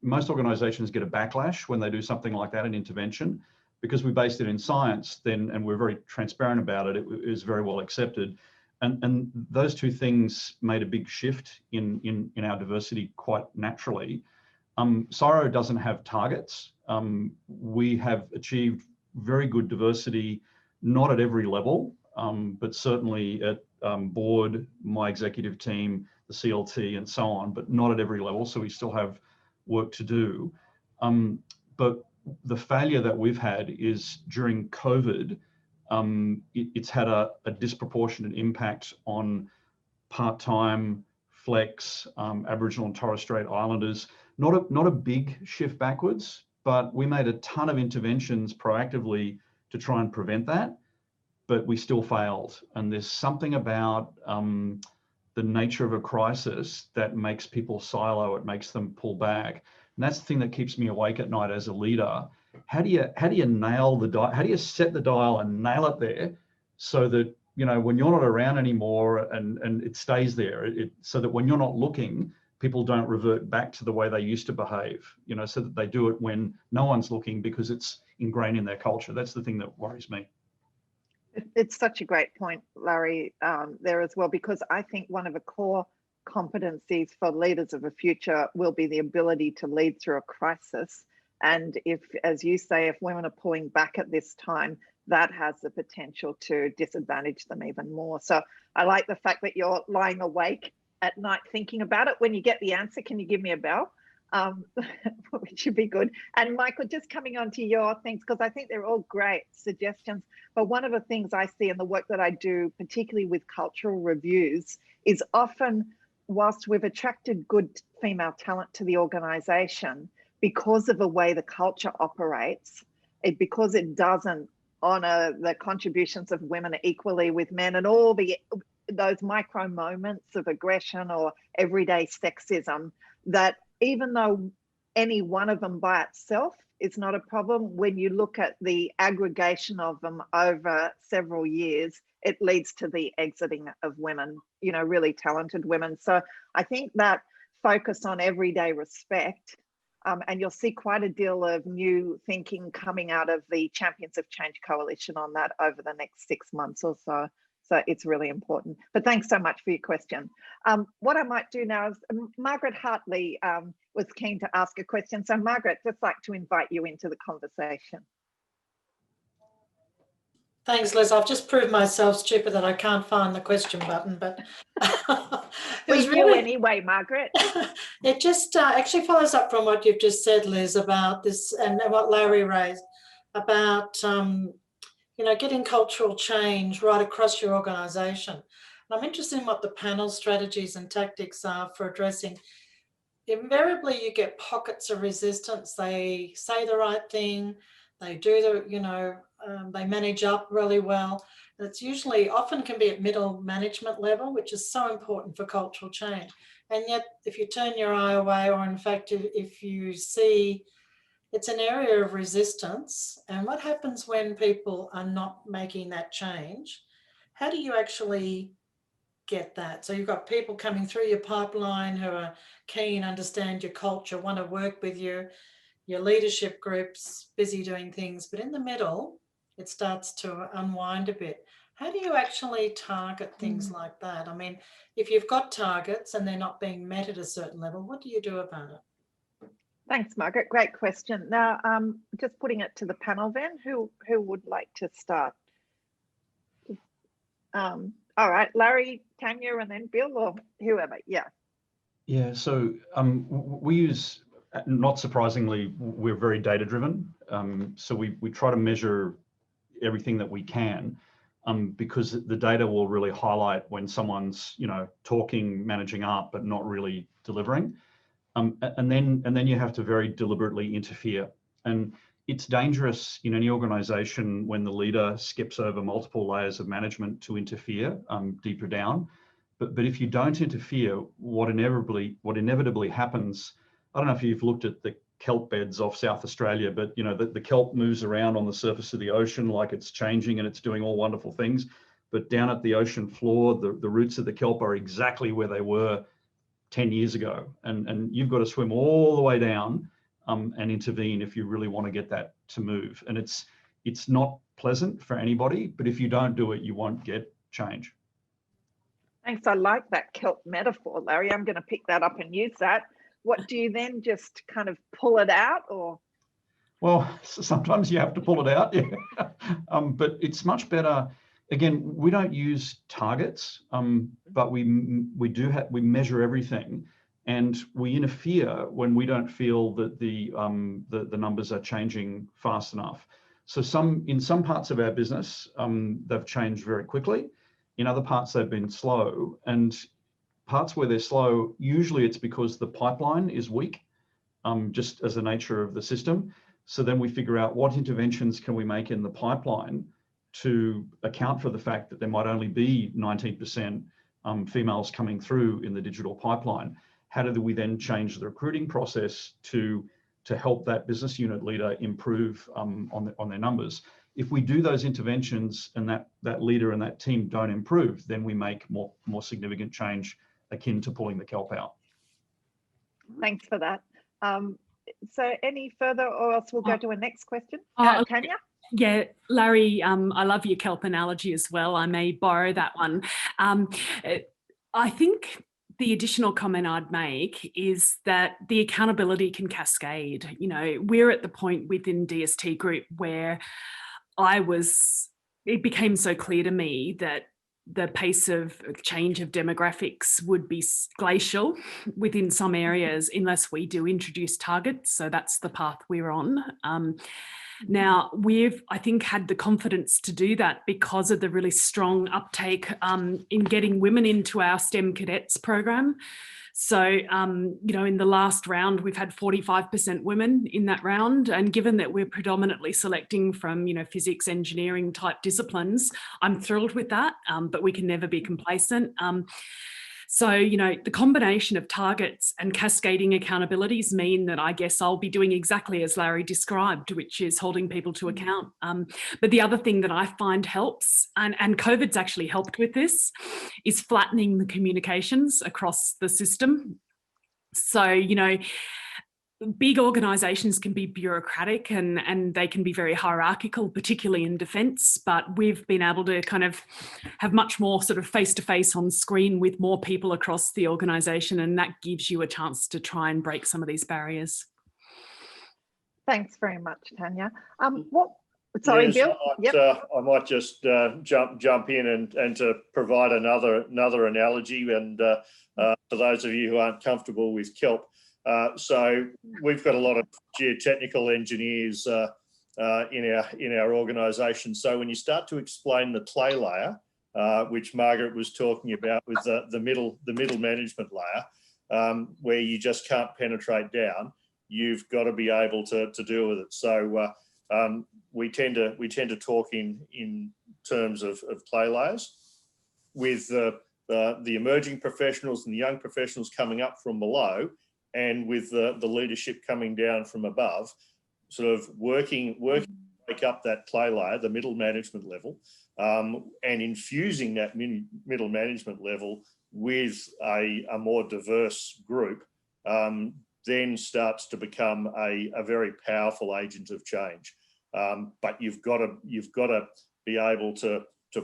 most organizations get a backlash when they do something like that, an intervention. Because we based it in science then, and we're very transparent about it, it is very well accepted. And those two things made a big shift in our diversity quite naturally. CSIRO doesn't have targets. We have achieved very good diversity, not at every level, but certainly at board, my executive team, the CLT and so on, but not at every level. So we still have work to do. But the failure that we've had is during COVID, it's had a disproportionate impact on part-time, flex, Aboriginal and Torres Strait Islanders. Not a big shift backwards, but we made a ton of interventions proactively to try and prevent that, but we still failed. And there's something about the nature of a crisis that makes people silo, it makes them pull back. And that's the thing that keeps me awake at night as a leader. How do you nail the dial? How do you set the dial and nail it there so that, you know, when you're not around anymore and it stays there, so that when you're not looking, people don't revert back to the way they used to behave, you know, so that they do it when no one's looking because it's ingrained in their culture. That's the thing that worries me. It's such a great point, Larry, there as well, because I think one of the core competencies for leaders of the future will be the ability to lead through a crisis. And if, as you say, if women are pulling back at this time, that has the potential to disadvantage them even more. So I like the fact that you're lying awake at night thinking about it. When you get the answer, can you give me a bell? Which should be good. And Michael, just coming on to your things, because I think they're all great suggestions. But one of the things I see in the work that I do, particularly with cultural reviews, is often whilst we've attracted good female talent to the organisation, because of the way the culture operates, because it doesn't honour the contributions of women equally with men, and all those micro moments of aggression or everyday sexism, that even though any one of them by itself is not a problem, when you look at the aggregation of them over several years, it leads to the exiting of women, you know, really talented women. So I think that focus on everyday respect, and you'll see quite a deal of new thinking coming out of the Champions of Change Coalition on that over the next 6 months or so. So it's really important. But thanks so much for your question. What I might do now is Margaret Hartley was keen to ask a question. So Margaret, just like to invite you into the conversation. Thanks, Liz. I've just proved myself stupid that I can't find the question button, but we do anyway, Margaret. It just actually follows up from what you've just said, Liz, about this and what Larry raised about you know, getting cultural change right across your organisation. And I'm interested in what the panel strategies and tactics are for addressing. Invariably, you get pockets of resistance. They say the right thing, they do the, you know, they manage up really well. And it's usually often can be at middle management level, which is so important for cultural change. And yet, if you turn your eye away, or in fact, if you see it's an area of resistance, and what happens when people are not making that change? How do you actually get that? So you've got people coming through your pipeline who are keen, understand your culture, want to work with you, your leadership groups busy doing things, but in the middle, it starts to unwind a bit. How do you actually target things like that? I mean, if you've got targets and they're not being met at a certain level, what do you do about it? Thanks, Margaret. Great question. Now, just putting it to the panel then, who would like to start? All right, Larry, Tanya, and then Bill, or whoever. Yeah. Yeah, so we use, not surprisingly, we're very data driven. So we try to measure everything that we can, because the data will really highlight when someone's, you know, talking, managing up, but not really delivering. And then you have to very deliberately interfere. And it's dangerous in any organization when the leader skips over multiple layers of management to interfere deeper down. But if you don't interfere, what inevitably happens, I don't know if you've looked at the kelp beds off South Australia, but you know the kelp moves around on the surface of the ocean like it's changing and it's doing all wonderful things. But down at the ocean floor, the roots of the kelp are exactly where they were 10 years ago, and you've got to swim all the way down and intervene if you really want to get that to move. And it's not pleasant for anybody, but if you don't do it, you won't get change. Thanks. I like that kelp metaphor, Larry. I'm going to pick that up and use that. What do you then just kind of pull it out, or? Well, sometimes you have to pull it out, yeah. But it's much better. Again, we don't use targets, but we measure everything. and we interfere when we don't feel that the numbers are changing fast enough. So in some parts of our business, they've changed very quickly. In other parts, they've been slow, and parts where they're slow, usually it's because the pipeline is weak, just as the nature of the system. So then we figure out what interventions can we make in the pipeline to account for the fact that there might only be 19% females coming through in the digital pipeline. How do we then change the recruiting process to help that business unit leader improve on their numbers? If we do those interventions and that leader and that team don't improve, then we make more significant change akin to pulling the kelp out. Thanks for that. So any further, or else we'll go to a next question. Tanya? Yeah, Larry, I love your kelp analogy as well. I may borrow that one. I think the additional comment I'd make is that the accountability can cascade. You know, we're at the point within DST Group where it became so clear to me that the pace of change of demographics would be glacial within some areas unless we do introduce targets. So that's the path we're on. Now, we've, I think, had the confidence to do that because of the really strong uptake in getting women into our STEM cadets program. So, you know, in the last round, we've had 45% women in that round. And given that we're predominantly selecting from, you know, physics, engineering type disciplines, I'm thrilled with that, but we can never be complacent. So, you know, the combination of targets and cascading accountabilities mean that I guess I'll be doing exactly as Larry described, which is holding people to account. But the other thing that I find helps, and COVID's actually helped with this, is flattening the communications across the system. So, you know, big organisations can be bureaucratic and they can be very hierarchical, particularly in defence, but we've been able to kind of have much more sort of face-to-face on screen with more people across the organisation, and that gives you a chance to try and break some of these barriers. Thanks very much, Tanya. Sorry, yes, Bill? I might just jump in and to provide another analogy, and for those of you who aren't comfortable with kelp, so we've got a lot of geotechnical engineers in our organisation. So when you start to explain the clay layer, which Margaret was talking about with the middle management layer, where you just can't penetrate down, you've got to be able to deal with it. So we tend to talk in terms of clay layers, with the emerging professionals and the young professionals coming up from below, and with the leadership coming down from above, sort of working to make up that clay layer, the middle management level, and infusing that middle management level with a more diverse group, then starts to become a very powerful agent of change. But you've got to be able to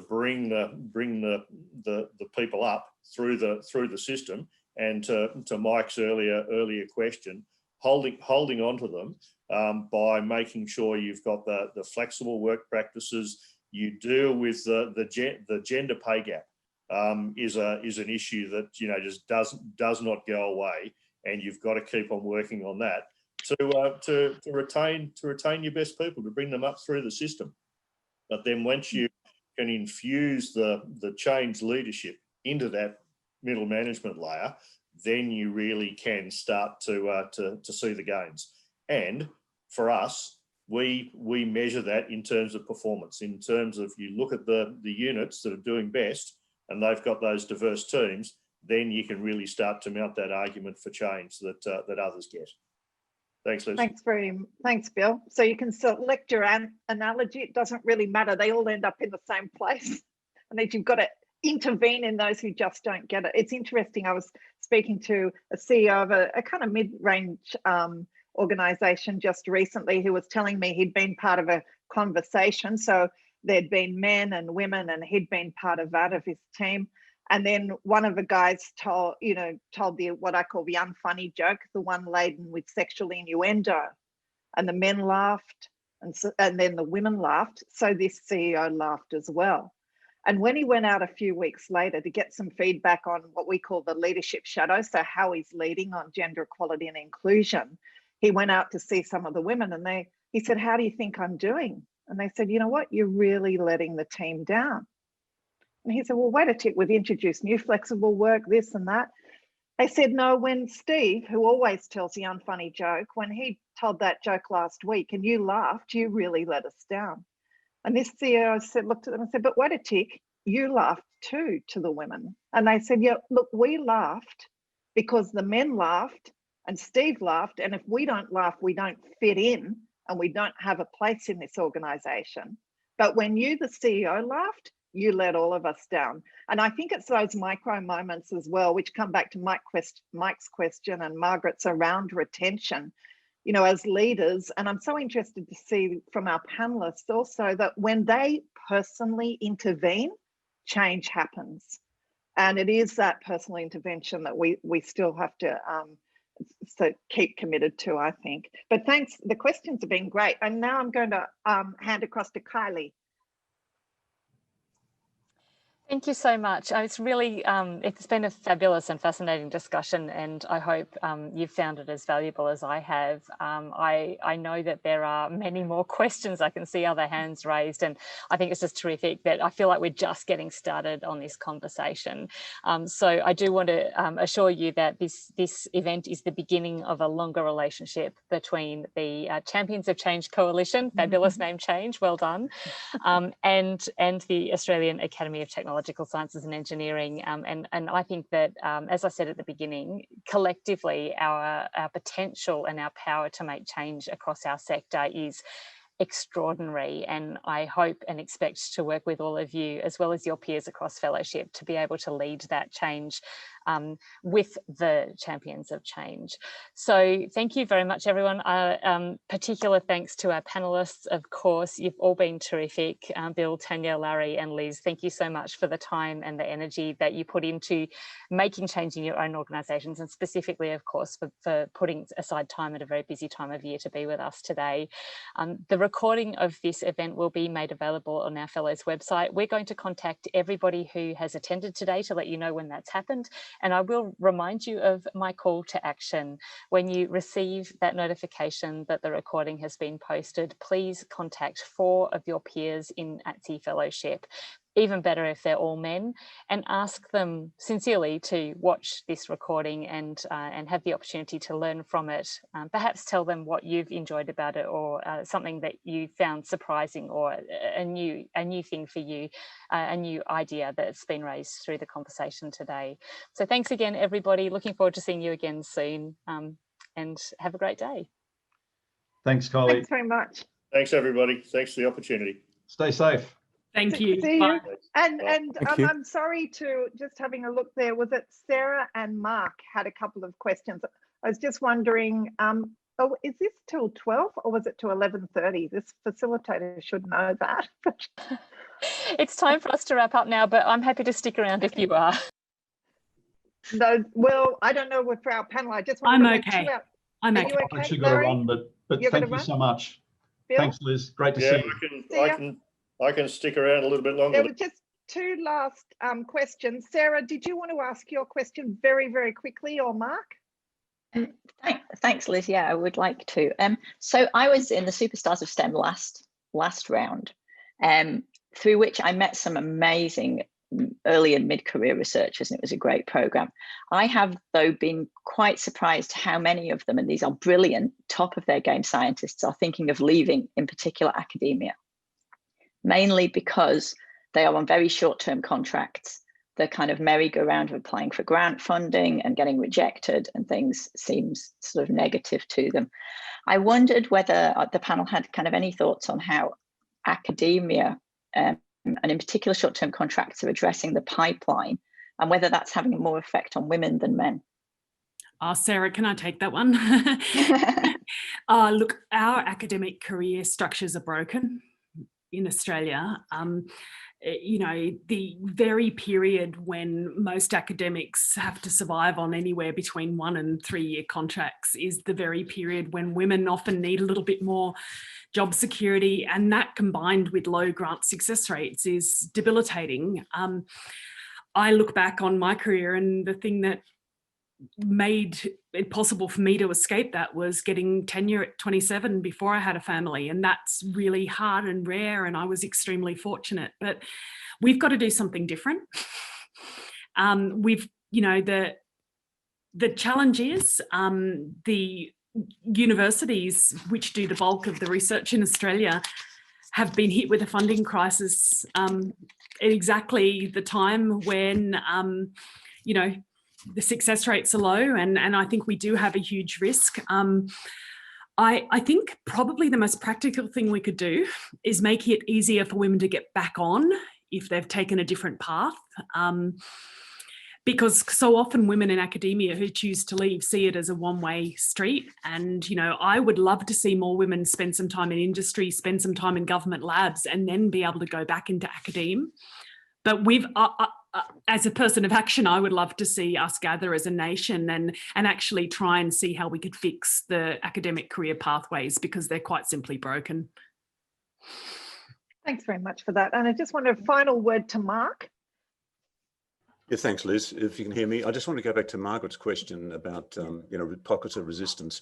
bring the people up through the system. And to Mike's earlier question, holding on to them by making sure you've got the flexible work practices. You deal with the gender pay gap is an issue that, you know, just does not go away, and you've got to keep on working on that to retain your best people, to bring them up through the system. But then once you can infuse the change leadership into that middle management layer, then you really can start to see the gains. And for us, we measure that in terms of performance, in terms of, you look at the units that are doing best and they've got those diverse teams, then you can really start to mount that argument for change that others get. Thanks, Liz. Thanks, Bill. So you can select your analogy. It doesn't really matter. They all end up in the same place. And then you've got to intervene in those who just don't get it. It's interesting. I was speaking to a CEO of a kind of mid-range organisation just recently, who was telling me he'd been part of a conversation. So there'd been men and women, and he'd been part of that, of his team. And then one of the guys told the what I call the unfunny joke, the one laden with sexual innuendo, and the men laughed, and then the women laughed. So this CEO laughed as well. And when he went out a few weeks later to get some feedback on what we call the leadership shadow, so how he's leading on gender equality and inclusion, he went out to see some of the women, and he said, "How do you think I'm doing?" And they said, "You know what, you're really letting the team down." And he said, "Well, wait a tick, we've introduced new flexible work, this and that." They said, "No, when Steve, who always tells the unfunny joke, when he told that joke last week and you laughed, you really let us down." And this CEO said, looked at them and said, "But wait a tick, you laughed too," to the women. And they said, "Yeah, look, we laughed because the men laughed and Steve laughed. And if we don't laugh, we don't fit in and we don't have a place in this organization. But when you, the CEO, laughed, you let all of us down." And I think it's those micro moments as well, which come back to Mike's question and Margaret's around retention. You know, as leaders, and I'm so interested to see from our panelists also that when they personally intervene, change happens. And it is that personal intervention that we still have to keep committed to, I think. But thanks, the questions have been great. And now I'm going to hand across to Kylie. Thank you so much. It's really, it's been a fabulous and fascinating discussion, and I hope you've found it as valuable as I have. I know that there are many more questions. I can see other hands raised, and I think it's just terrific that I feel like we're just getting started on this conversation. So I do want to assure you that this event is the beginning of a longer relationship between the Champions of Change Coalition, fabulous name change, well done, and the Australian Academy of Technological Sciences and Engineering. And I think that, as I said at the beginning, collectively our potential and our power to make change across our sector is extraordinary, and I hope and expect to work with all of you as well as your peers across fellowship to be able to lead that change with the Champions of Change. So thank you very much, everyone. Particular thanks to our panelists, of course. You've all been terrific. Bill, Tanya, Larry and Liz, thank you so much for the time and the energy that you put into making change in your own organisations, and specifically, of course, for putting aside time at a very busy time of year to be with us today. The recording of this event will be made available on our Fellows website. We're going to contact everybody who has attended today to let you know when that's happened. And I will remind you of my call to action. When you receive that notification that the recording has been posted, please contact 4 of your peers in ATSE Fellowship, even better if they're all men, and ask them sincerely to watch this recording and have the opportunity to learn from it. Perhaps tell them what you've enjoyed about it, or something that you found surprising, or a new thing for you, a new idea that's been raised through the conversation today. So thanks again, everybody. Looking forward to seeing you again soon, and have a great day. Thanks, Kylie. Thanks very much. Thanks, everybody. Thanks for the opportunity. Stay safe. Thank you. See you. And you. I'm sorry to, just having a look there, was it Sarah and Mark had a couple of questions. I was just wondering, oh, is this till 12 or was it to 11:30? This facilitator should know that. It's time for us to wrap up now, but I'm happy to stick around if you are. No, well, I don't know for our panel. I just want I'm to make okay. sure. I'm Are okay. you I've actually got to run, but thank you so much. Bill? Thanks, Liz. Great to see you. I can stick around a little bit longer. There were just 2 last questions. Sarah, did you want to ask your question very, very quickly, or Mark? Thanks, Liz. Yeah, I would like to. So I was in the Superstars of STEM last round, through which I met some amazing early and mid-career researchers, and it was a great program. I have, though, been quite surprised how many of them, and these are brilliant, top of their game scientists, are thinking of leaving, in particular, academia. Mainly because they are on very short-term contracts. The kind of merry-go-round of applying for grant funding and getting rejected and things seems sort of negative to them. I wondered whether the panel had kind of any thoughts on how academia and in particular short-term contracts are addressing the pipeline, and whether that's having more effect on women than men. Sarah, can I take that one? Look, our academic career structures are broken. in Australia. You know, the very period when most academics have to survive on anywhere between 1 and 3 year contracts is the very period when women often need a little bit more job security, and that combined with low grant success rates is debilitating. I look back on my career, and the thing that made it possible for me to escape that was getting tenure at 27 before I had a family, and that's really hard and rare, and I was extremely fortunate. But we've got to do something different. You know, the challenge is the universities, which do the bulk of the research in Australia, have been hit with a funding crisis at exactly the time when you know, the success rates are low, and I think we do have a huge risk. I think probably the most practical thing we could do is make it easier for women to get back on if they've taken a different path. Because so often women in academia who choose to leave see it as a one-way street. And, you know, I would love to see more women spend some time in industry, spend some time in government labs, and then be able to go back into academe. But as a person of action, I would love to see us gather as a nation and actually try and see how we could fix the academic career pathways, because they're quite simply broken. Thanks very much for that. And I just want a final word to Mark. Yeah, thanks, Liz. If you can hear me, I just want to go back to Margaret's question about you know, pockets of resistance.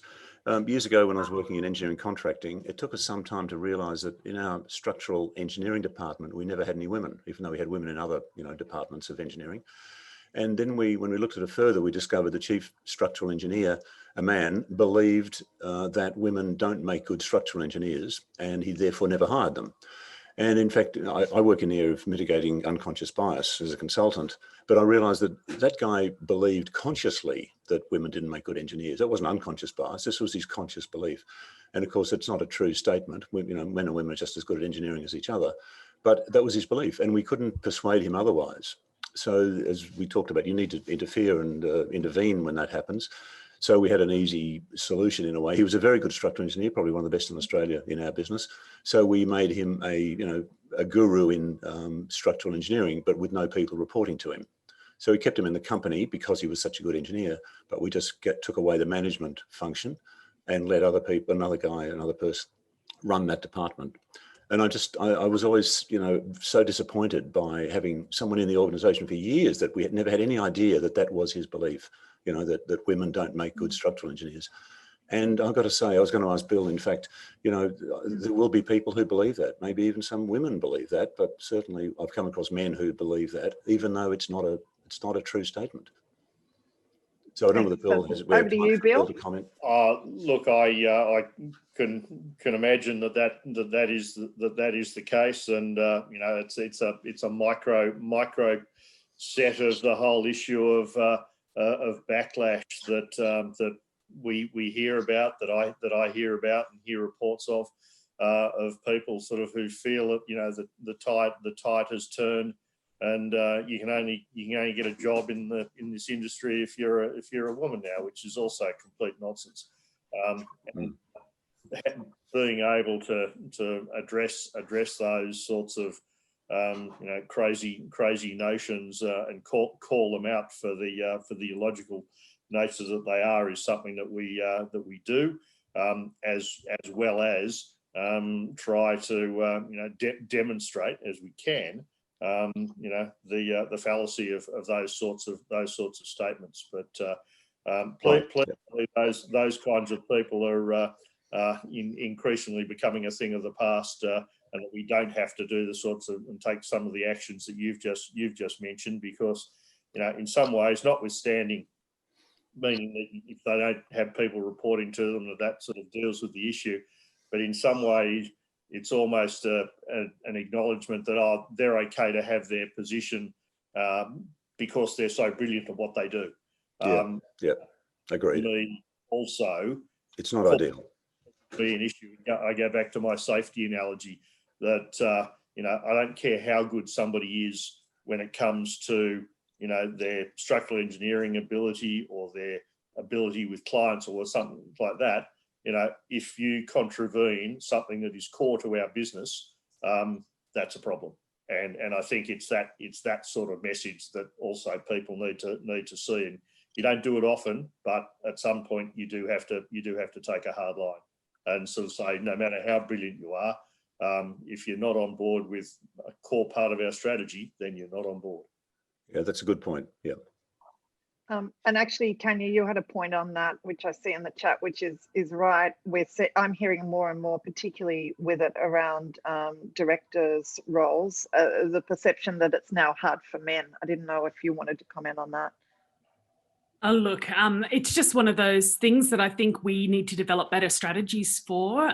Years ago, when I was working in engineering contracting, it took us some time to realise that in our structural engineering department, we never had any women, even though we had women in other, you know, departments of engineering. And then when we looked at it further, we discovered the chief structural engineer, a man, believed that women don't make good structural engineers, and he therefore never hired them. And in fact, I work in the area of mitigating unconscious bias as a consultant, but I realised that that guy believed consciously that women didn't make good engineers. That wasn't unconscious bias, this was his conscious belief. And of course, it's not a true statement. You know, men and women are just as good at engineering as each other, but that was his belief, and we couldn't persuade him otherwise. So as we talked about, you need to interfere and intervene when that happens. So we had an easy solution in a way. He was a very good structural engineer, probably one of the best in Australia in our business. So we made him a guru in structural engineering, but with no people reporting to him. So we kept him in the company because he was such a good engineer, but we just took away the management function and let other people, another person run that department. And I was always, you know, so disappointed by having someone in the organisation for years that we had never had any idea that that was his belief. You know, that women don't make good structural engineers. And I've got to say, I was going to ask Bill, in fact, you know, there will be people who believe that, maybe even some women believe that, but certainly I've come across men who believe that, even though it's not a true statement. So I don't know whether Bill has over to you, Bill. To comment. Look, I can imagine that is the case, and you know, it's a micro set of the whole issue of backlash that we hear about, that I hear about and hear reports of people sort of who feel that, you know, the tide has turned, and you can only get a job in this industry if you're a woman now, which is also complete nonsense. And being able to address those sorts of you know, crazy notions and call them out for the illogical nature that they are is something that we do, as well as try to you know, demonstrate as we can you know, the fallacy of those sorts of statements. But those kinds of people are increasingly becoming a thing of the past. And that we don't have to do the sorts of and take some of the actions that you've just mentioned, because, you know, in some ways, notwithstanding meaning that if they don't have people reporting to them, that sort of deals with the issue, but in some ways it's almost an acknowledgement that they're okay to have their position because they're so brilliant at what they do. Yeah, agreed. Also, it's not ideal. Be an issue. I go back to my safety analogy that you know, I don't care how good somebody is when it comes to, you know, their structural engineering ability or their ability with clients or something like that. You know, if you contravene something that is core to our business, that's a problem. And I think it's that sort of message that also people need to see. And you don't do it often, but at some point you do have to take a hard line and sort of say, no matter how brilliant you are, if you're not on board with a core part of our strategy, then you're not on board. Yeah, that's a good point. Yeah. And actually, Tanya, you had a point on that, which I see in the chat, which is right. I'm hearing more and more, particularly with it around directors' roles, the perception that it's now hard for men. I didn't know if you wanted to comment on that. Oh, look, it's just one of those things that I think we need to develop better strategies for.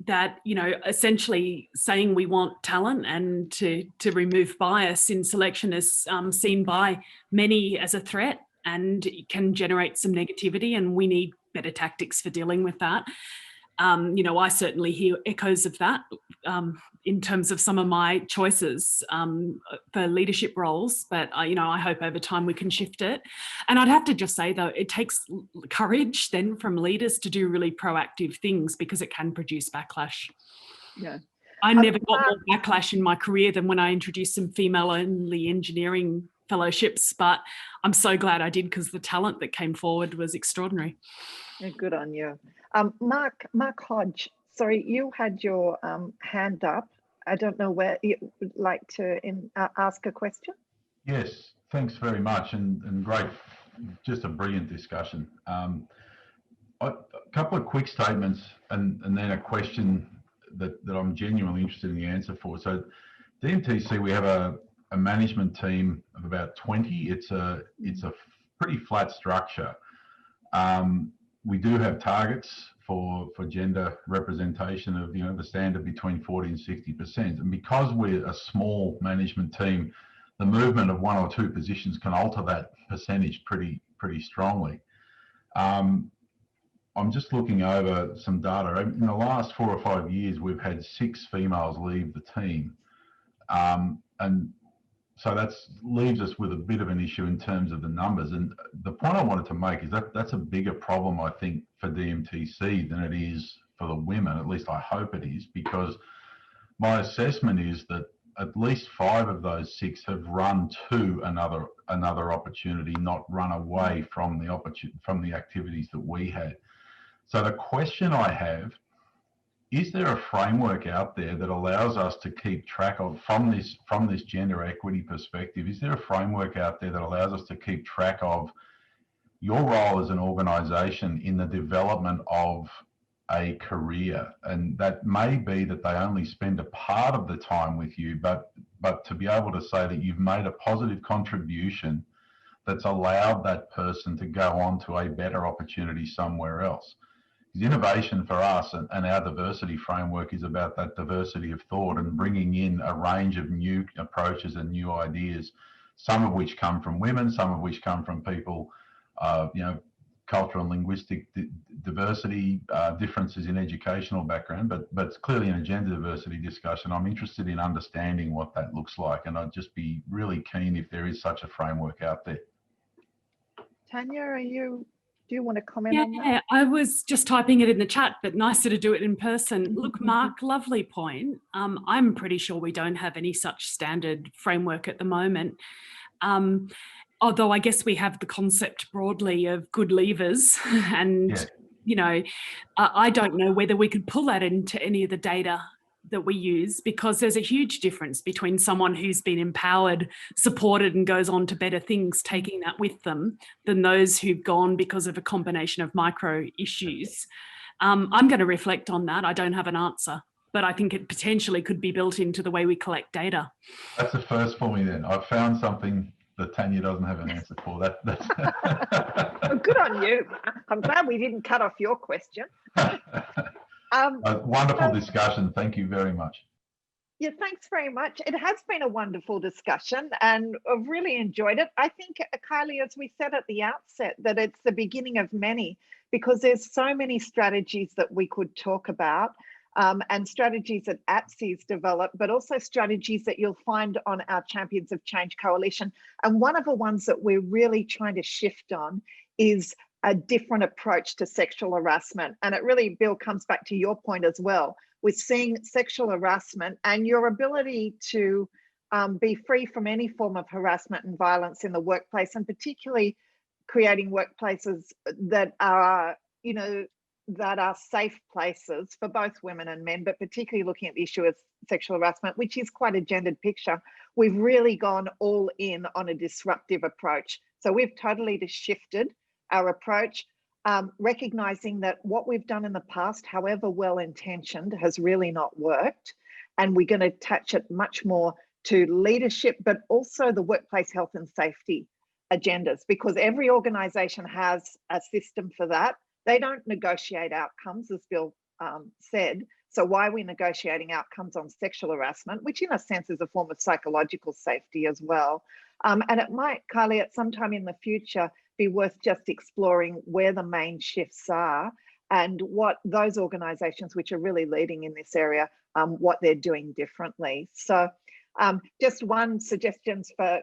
That, you know, essentially saying we want talent and to remove bias in selection is seen by many as a threat, and it can generate some negativity, and we need better tactics for dealing with that. You know, I certainly hear echoes of that in terms of some of my choices for leadership roles, but you know, I hope over time we can shift it. And I'd have to just say though, it takes courage then from leaders to do really proactive things, because it can produce backlash. Yeah, I never got more backlash in my career than when I introduced some female-only engineering fellowships, but I'm so glad I did, because the talent that came forward was extraordinary. Yeah, good on you. Mark Hodge, sorry, you had your hand up. I don't know where you would like to ask a question. Yes, thanks very much, and great, just a brilliant discussion. A couple of quick statements and then a question that I'm genuinely interested in the answer for. So DMTC, we have a management team of about 20. It's a pretty flat structure. We do have targets for gender representation of, you know, the standard between 40 and 60%. And because we're a small management team, the movement of one or two positions can alter that percentage pretty strongly. I'm just looking over some data. In the last 4 or 5 years, we've had 6 females leave the team. And so that leaves us with a bit of an issue in terms of the numbers. And the point I wanted to make is that that's a bigger problem, I think, for DMTC than it is for the women. At least I hope it is, because my assessment is that at least 5 of those 6 have run to another opportunity, not run away from the activities that we had. So the question I have, is there a framework out there that allows us to keep track of, from this gender equity perspective, is there a framework out there that allows us to keep track of your role as an organisation in the development of a career? And that may be that they only spend a part of the time with you, but to be able to say that you've made a positive contribution that's allowed that person to go on to a better opportunity somewhere else. Innovation for us and our diversity framework is about that diversity of thought and bringing in a range of new approaches and new ideas, some of which come from women, some of which come from people, you know, cultural and linguistic diversity, differences in educational background, but it's clearly in a gender diversity discussion. I'm interested in understanding what that looks like, and I'd just be really keen if there is such a framework out there. Tanya, do you want to comment on that? Yeah, I was just typing it in the chat, but nicer to do it in person. Look, Mark, lovely point. I'm pretty sure we don't have any such standard framework at the moment. Although I guess we have the concept broadly of good leavers, and yeah. You know, I don't know whether we could pull that into any of the data that we use, because there's a huge difference between someone who's been empowered, supported, and goes on to better things, taking that with them, than those who've gone because of a combination of micro issues. I'm going to reflect on that. I don't have an answer, but I think it potentially could be built into the way we collect data. That's the first for me then. I've found something that Tanya doesn't have an answer for. That's Well, good on you. I'm glad we didn't cut off your question. A wonderful discussion. Thank you very much. Yeah, thanks very much. It has been a wonderful discussion and I've really enjoyed it. I think, Kylie, as we said at the outset, that it's the beginning of many, because there's so many strategies that we could talk about, and strategies that ATSE's developed, but also strategies that you'll find on our Champions of Change Coalition. And one of the ones that we're really trying to shift on is a different approach to sexual harassment. And it really, Bill, comes back to your point as well. with seeing sexual harassment and your ability to be free from any form of harassment and violence in the workplace, and particularly creating workplaces that are, you know, that are safe places for both women and men, but particularly looking at the issue of sexual harassment, which is quite a gendered picture. We've really gone all in on a disruptive approach. So we've totally shifted our approach, recognizing that what we've done in the past, however well-intentioned, has really not worked. And we're going to attach it much more to leadership, but also the workplace health and safety agendas, because every organization has a system for that. They don't negotiate outcomes, as Bill said. So why are we negotiating outcomes on sexual harassment, which in a sense is a form of psychological safety as well? And it might, Kylie, at some time in the future, be worth just exploring where the main shifts are and what those organizations which are really leading in this area, what they're doing differently. So just one suggestion for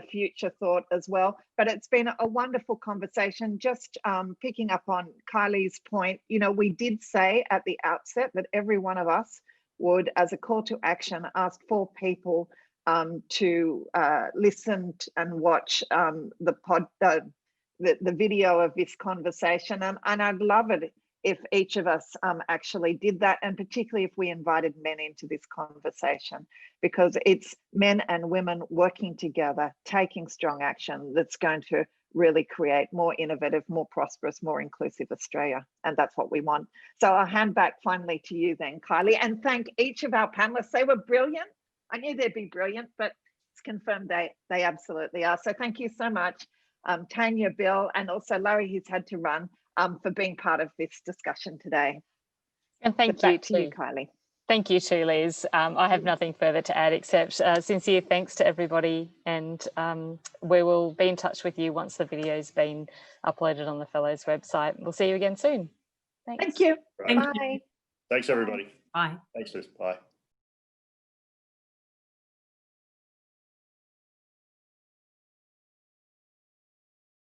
future thought as well, but it's been a wonderful conversation. Just picking up on Kylie's point, you know, we did say at the outset that every one of us would, as a call to action, ask 4 people to listen and watch the video of this conversation, and I'd love it if each of us actually did that, and particularly if we invited men into this conversation, because it's men and women working together, taking strong action that's going to really create more innovative, more prosperous, more inclusive Australia. And that's what we want. So I'll hand back finally to you then, Kylie, and thank each of our panelists. They were brilliant. I knew they'd be brilliant, but it's confirmed they absolutely are. So thank you so much, Tanya, Bill, and also Larry, who's had to run, for being part of this discussion today. And thank you to you, Kylie. Thank you too, Liz. I have nothing further to add except sincere thanks to everybody, and we will be in touch with you once the video's been uploaded on the Fellows website. We'll see you again soon. Thanks. Thank you. Right. Bye. Thanks, everybody. Bye. Thanks, Liz. Bye.